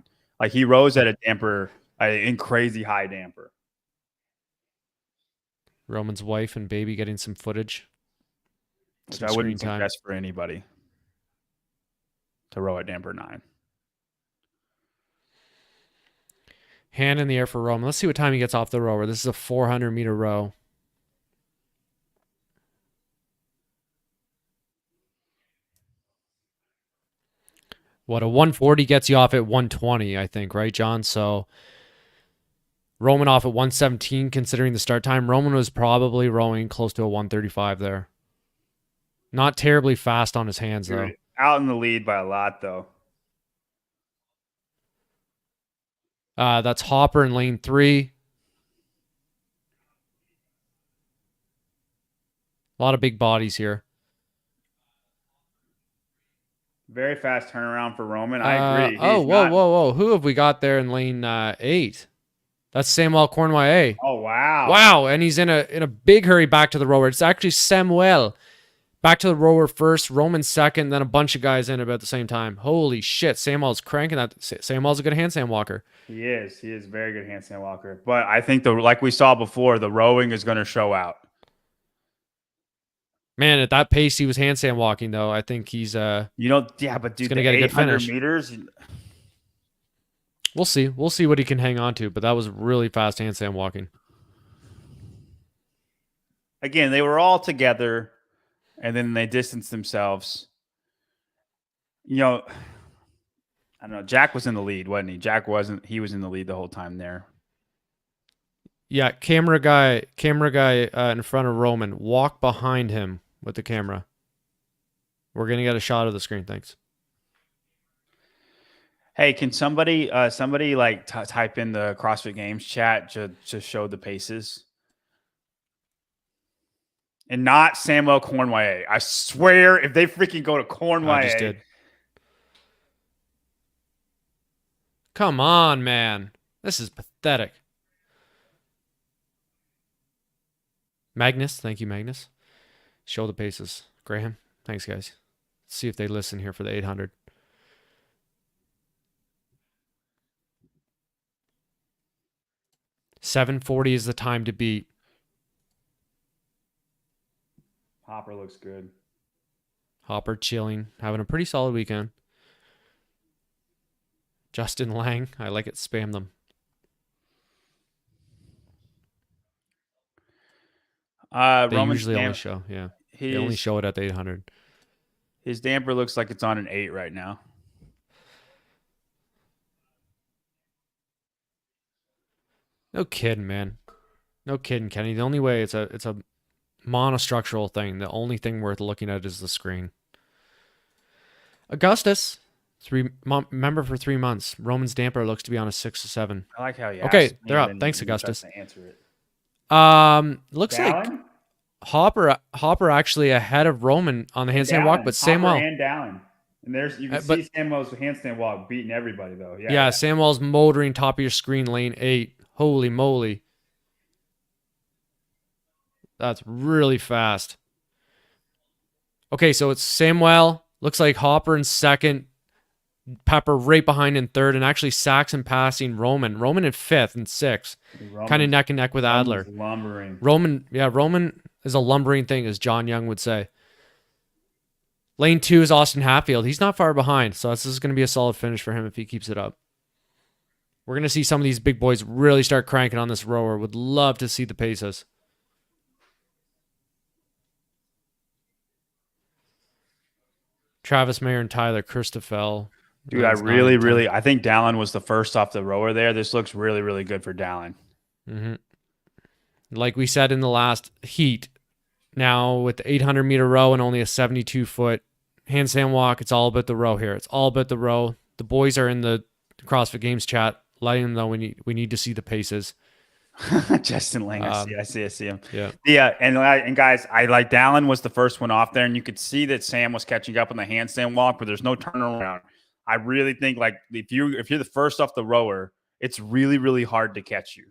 He rows at a damper, in crazy high damper. Roman's wife and baby getting some footage. Which I wouldn't suggest for anybody to row at damper 9. Hand in the air for Roman. Let's see what time he gets off the rower. This is a 400-meter row. What, a 140 gets you off at 120, I think, right, John? So Roman off at 117, considering the start time. Roman was probably rowing close to a 135 there. Not terribly fast on his hands, though. Out in the lead by a lot, though. That's Hopper in lane 3. A lot of big bodies here. Very fast turnaround for Roman. I agree. Whoa. Who have we got there in lane 8? That's Samuel Cornway. Oh, wow. Wow, and he's in a big hurry back to the rower. It's actually Samuel back to the rower first, Roman second, then a bunch of guys in about the same time. Holy shit, Samuel's cranking that. Samuel's a good handstand walker. He is. He is a very good handstand walker. But I think, like we saw before, the rowing is going to show out. Man, at that pace he was handstand walking, though. I think he's but dude, he's gonna get a good finish. Meters. We'll see. We'll see what he can hang on to, but that was really fast handstand walking. Again, they were all together, and then they distanced themselves. I don't know. Jack was in the lead, wasn't he? Jack wasn't. He was in the lead the whole time there. Yeah, camera guy in front of Roman. Walk behind him with the camera. We're going to get a shot of the screen. Thanks. Hey, can somebody type in the CrossFit Games chat to show the paces? And not Samuel Cornway. I swear, if they freaking go to Cornway. I just did. Come on, man. This is pathetic. Magnus. Thank you, Magnus. Show the paces. Graham. Thanks, guys. Let's see if they listen here for the 800. 740 is the time to beat. Hopper looks good. Hopper chilling, having a pretty solid weekend. Justin Lang, I like it. Spam them. They Roman's usually only show, yeah. They only show it at the 800. His damper looks like it's on an 8 right now. No kidding, man. No kidding, Kenny. The only way it's a monostructural thing. The only thing worth looking at is the screen. Augustus, member for 3 months. Roman's damper looks to be on a 6 or 7. I like how you. Okay, they're up. Thanks, Augustus. To answer it. Looks Dallin? like Hopper actually ahead of Roman on the handstand walk, but Samuel and Dallin. And you can see Samuel's handstand walk beating everybody though. Yeah, Samuel's motoring top of your screen, lane 8. Holy moly. That's really fast. Okay, so it's Samuel. Looks like Hopper in second. Pepper right behind in third. And actually Saxon passing Roman. Roman in fifth and sixth. Kind of neck and neck with Adler. Lumbering. Roman is a lumbering thing, as John Young would say. Lane 2 is Austin Hatfield. He's not far behind. So this is going to be a solid finish for him if he keeps it up. We're going to see some of these big boys really start cranking on this rower. Would love to see the paces. Travis Mayer and Tyler Christoffel. Dude, I think Dallin was the first off the rower there. This looks really, really good for Dallin. Mm-hmm. Like we said in the last heat, now with the 800-meter row and only a 72-foot handstand walk, it's all about the row here. It's all about the row. The boys are in the CrossFit Games chat, letting them know we need to see the paces. Justin Lang, I see him. Yeah. And guys, I like Dallin was the first one off there, and you could see that Sam was catching up on the handstand walk, but there's no turnaround. I really think like if you're the first off the rower, it's really, really hard to catch you.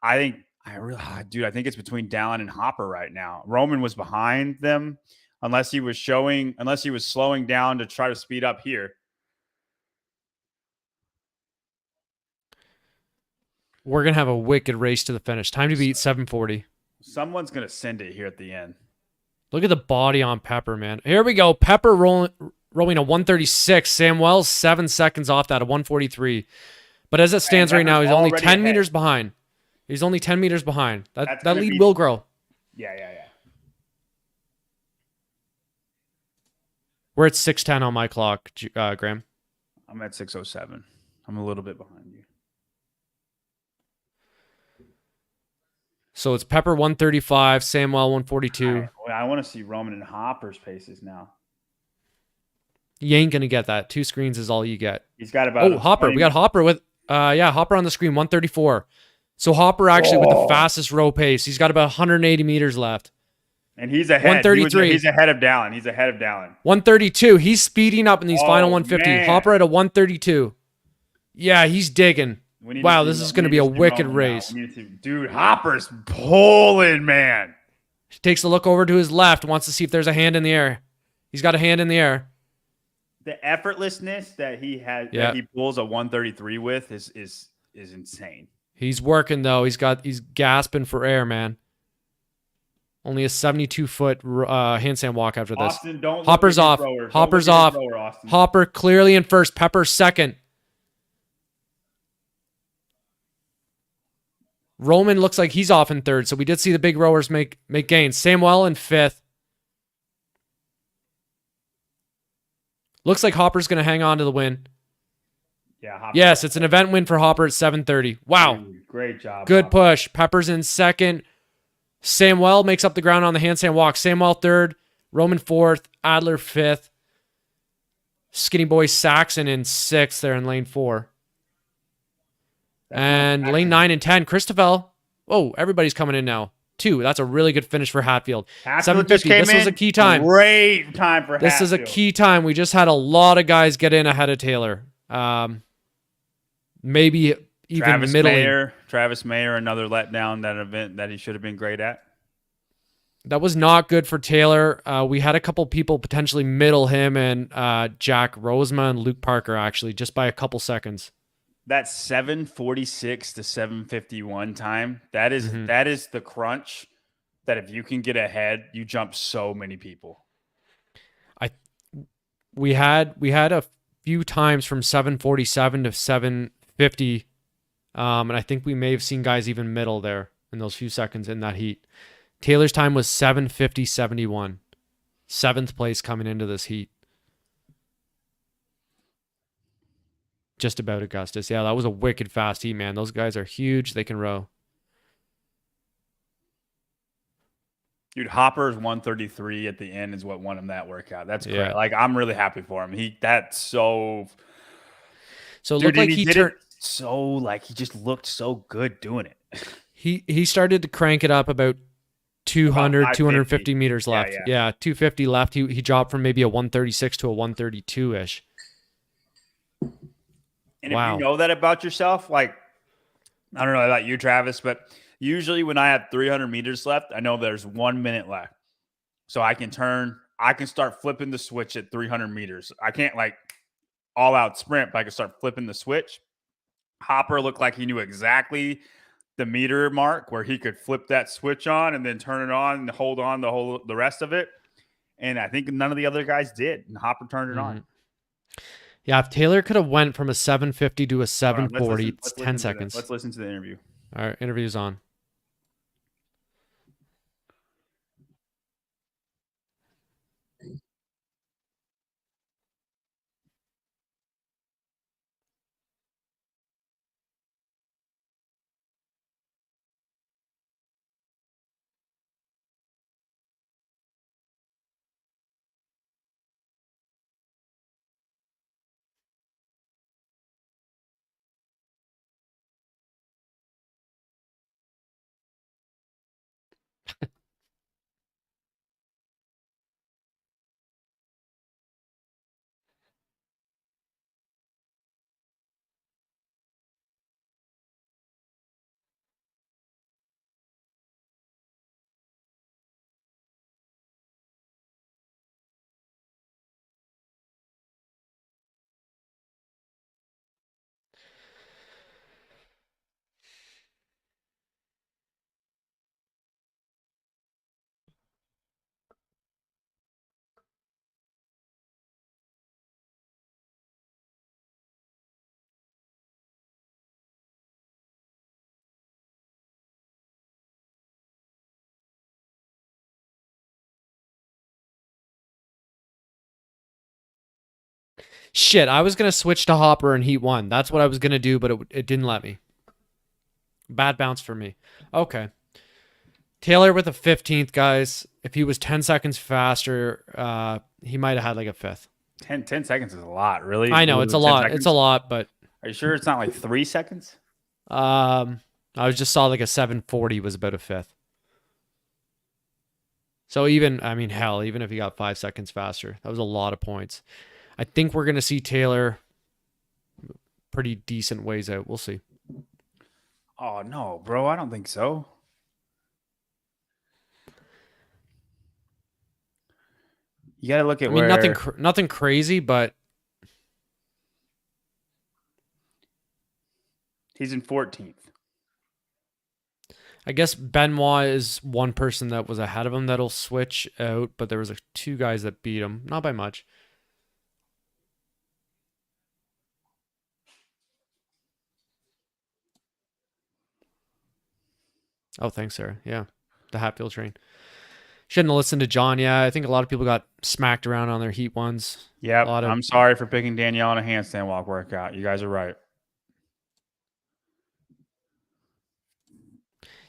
I think it's between Dallin and Hopper right now. Roman was behind them, unless he was slowing down to try to speed up here. We're going to have a wicked race to the finish. Time to beat 740. Someone's going to send it here at the end. Look at the body on Pepper, man. Here we go. Pepper rowing a 136. Samuel 7 seconds off that, a 143. But as it stands right now, he's only 10 meters behind. He's only 10 meters behind. That lead will grow. Yeah. We're at 6:10 on my clock, Graham. I'm at 6:07. I'm a little bit behind you. So it's Pepper 135, Samuel 142. I want to see Roman and Hopper's paces now. You ain't going to get that. 2 screens is all you get. He's got about... Oh, Hopper. We got Hopper with... Hopper on the screen, 134. So Hopper actually with the fastest row pace. He's got about 180 meters left. And he's ahead. 133. He's ahead of Dallin. 132. He's speeding up in these final 150. Man. Hopper at a 132. Yeah, he's digging. Wow, this is going to be a wicked race. Dude, Hopper's pulling, man. He takes a look over to his left, wants to see if there's a hand in the air. He's got a hand in the air. The effortlessness that he has, that he pulls a 133 with is insane. He's working though. He's gasping for air, man. Only a 72-foot handstand walk after this. Austin, don't Hopper's off. Hopper's off. Hopper clearly in first. Pepper second. Roman looks like he's off in third, so we did see the big rowers make gains. Samuel in fifth. Looks like Hopper's going to hang on to the win. Yeah. Hopper. Yes, it's an event win for Hopper at 7:30. Wow. Dude, great job. Good Hopper. push. Pepper's in second. Samuel makes up the ground on the handstand walk. Samuel third. Roman fourth. Adler fifth. Skinny boy Saxon in sixth there in lane 4. And lane 9 and 10, Christoffel. Oh, everybody's coming in now. 2. That's a really good finish for Hatfield. 750. This was a key time. Great time for Hatfield. This is a key time. We just had a lot of guys get in ahead of Taylor. Maybe even middling. Travis Mayer, another letdown, that event that he should have been great at. That was not good for Taylor. We had a couple people potentially middle him and Jack Rosema and Luke Parker, actually, just by a couple seconds. that 7:46 to 7:51 time, Mm-hmm. that is the crunch that if you can get ahead, you jump so many people. I we had a few times from 7:47 to 7:50, and I think we may have seen guys even middle there in those few seconds in that heat. Taylor's time was 7:50.71, seventh place coming into this heat. Just about Augustus. Yeah, that was a wicked fast heat, man. Those guys are huge. They can row. Dude, Hopper's 133 at the end is what won him that workout. That's great. Yeah. Like, I'm really happy for him. That's so. So it Dude, looked like he he did turned. it so, like, he just looked so good doing it. He started to crank it up about 200, 550. 250 meters left. Yeah. Yeah, 250 left. He dropped from maybe a 136 to a 132 ish. And if you Wow. know that about yourself, like, I don't know about you, Travis, but usually when I have 300 meters left, I know there's 1 minute left. So I can start flipping the switch at 300 meters. I can't like all out sprint, but I can start flipping the switch. Hopper looked like he knew exactly the meter mark where he could flip that switch on and then turn it on and hold on the rest of it. And I think none of the other guys did. And Hopper turned it on. Yeah, if Taylor could have went from a 750 to a Hold on, 740, it's let's 10 listen seconds. Let's listen to the interview. All right, interview's on. Shit, I was going to switch to Hopper in Heat 1. That's what I was going to do, but it didn't let me. Bad bounce for me. Okay. Taylor with a 15th, guys. If he was 10 seconds faster, he might have had like a fifth. 10 seconds is a lot, really. I know, it's a lot. It's a lot, but are you sure it's not like 3 seconds? I just saw like a 740 was about a fifth. So even if he got 5 seconds faster, that was a lot of points. I think we're going to see Taylor pretty decent ways out. We'll see. Oh, no, bro. I don't think so. You got to look at nothing crazy, but he's in 14th. I guess Benoit is one person that was ahead of him that'll switch out, but there was two guys that beat him, not by much. Oh, thanks, Sarah. Yeah, the Hatfield train. Shouldn't have listened to John. Yeah, I think a lot of people got smacked around on their Heat ones. Yeah, I'm sorry for picking Danielle on a handstand walk workout. You guys are right.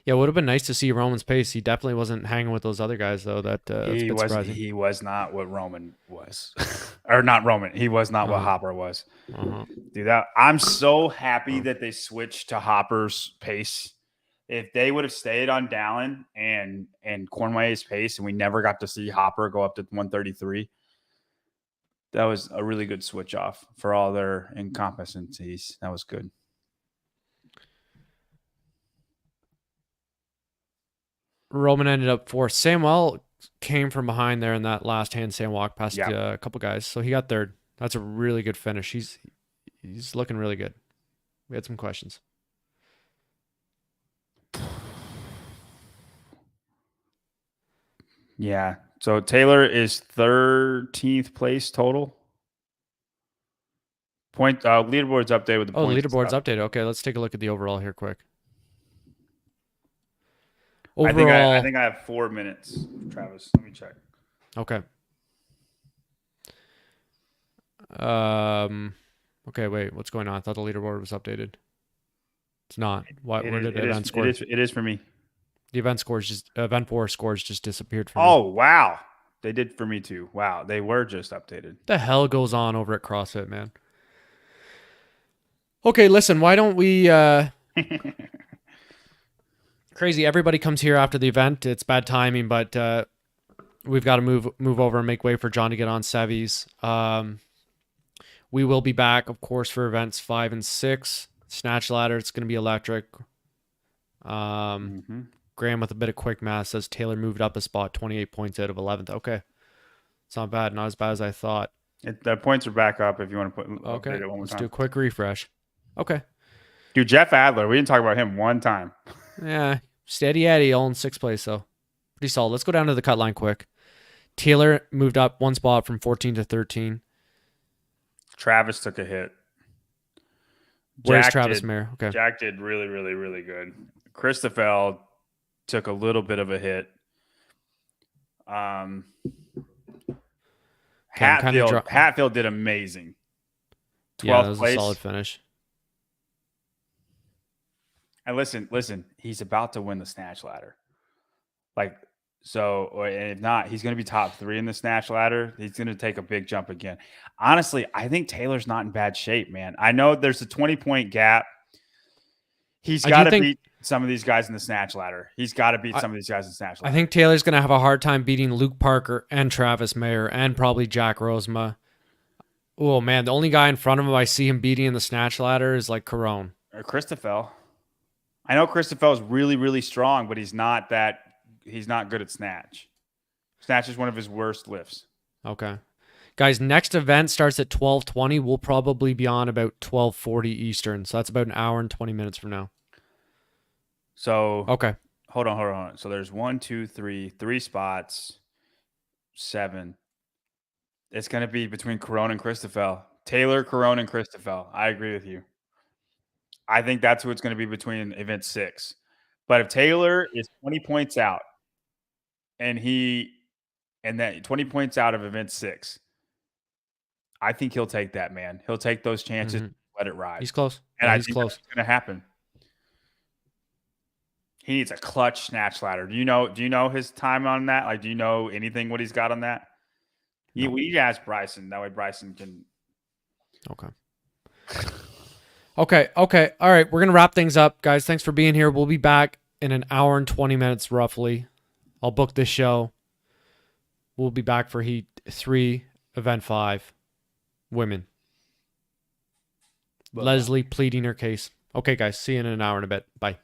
Yeah, it would have been nice to see Roman's pace. He definitely wasn't hanging with those other guys, though. That's a bit surprising. He was not what Roman was. Or not Roman. He was not what Hopper was. Dude, I'm so happy that they switched to Hopper's pace. If they would have stayed on Dallin and Cornway's pace and we never got to see Hopper go up to 133, that was a really good switch off for all their incompetencies. That was good. Roman ended up fourth. Samuel came from behind there in that last handstand walk past a couple guys, so he got third. That's a really good finish. He's looking really good. We had some questions. Yeah. So Taylor is 13th place total. Point leaderboard's updated with the Oh, points. and leaderboard's stuff. updated. Okay, let's take a look at the overall here quick. I Overall, think I have 4 minutes, Travis. Let me check. okay. Okay, wait, what's going on? I thought the leaderboard was updated. It's not. Why? Where did the event score? It is for me. The event 4 scores just disappeared for me. Oh wow, they did for me too. Wow, they were just updated. The hell goes on over at CrossFit, man? Okay, listen, why don't we crazy, everybody comes here after the event. It's bad timing, but we've got to move over and make way for John to get on Sevi's. We will be back, of course, for events 5 and 6. Snatch ladder, it's going to be electric. Graham with a bit of quick math says Taylor moved up a spot, 28 points out of 11th. Okay. It's not bad. Not as bad as I thought. The points are back up if you want to put Okay. update it one more Let's time. do a quick refresh. Okay. Dude, Jeff Adler, we didn't talk about him one time. Yeah. Steady Eddie, all in 6th place, so pretty solid. Let's go down to the cut line quick. Taylor moved up one spot from 14 to 13. Travis took a hit. Where's Travis Mayer? Okay. Jack did really, really, really good. Christopher took a little bit of a hit. Hatfield did amazing. 12th Yeah, that was place. a solid finish. And listen, he's about to win the snatch ladder. And if not, he's going to be top 3 in the snatch ladder. He's going to take a big jump again. Honestly, I think Taylor's not in bad shape, man. I know there's a 20-point gap. He's got to beat some of these guys in the snatch ladder. He's got to beat some of these guys in the snatch ladder. I think Taylor's going to have a hard time beating Luke Parker and Travis Mayer and probably Jack Rosema. Oh, man. The only guy in front of him I see him beating in the snatch ladder is like Carone. Or Christopher. I know Christopher is really, really strong, but he's not good at snatch. Snatch is one of his worst lifts. Okay. Guys, next event starts at 12:20. We'll probably be on about 12:40 Eastern. So that's about an hour and 20 minutes from now. So okay. Hold on. So there's 3 spots, 7. It's going to be between Carone and Christopher. Taylor, Carone, and Christopher. I agree with you. I think that's who it's going to be between event 6. But if Taylor is 20 points out and that 20 points out of event 6, I think he'll take that, man. He'll take those chances, let it ride. He's close. And I think that's going to happen. He needs a clutch snatch ladder. Do you know his time on that? Like, do you know anything what he's got on that? No. We asked Bryson. That way Bryson can. Okay. All right. We're going to wrap things up, guys. Thanks for being here. We'll be back in an hour and 20 minutes, roughly. I'll book this show. We'll be back for Heat 3, Event 5, Women. Bye-bye. Leslie pleading her case. Okay, guys. See you in an hour and a bit. Bye.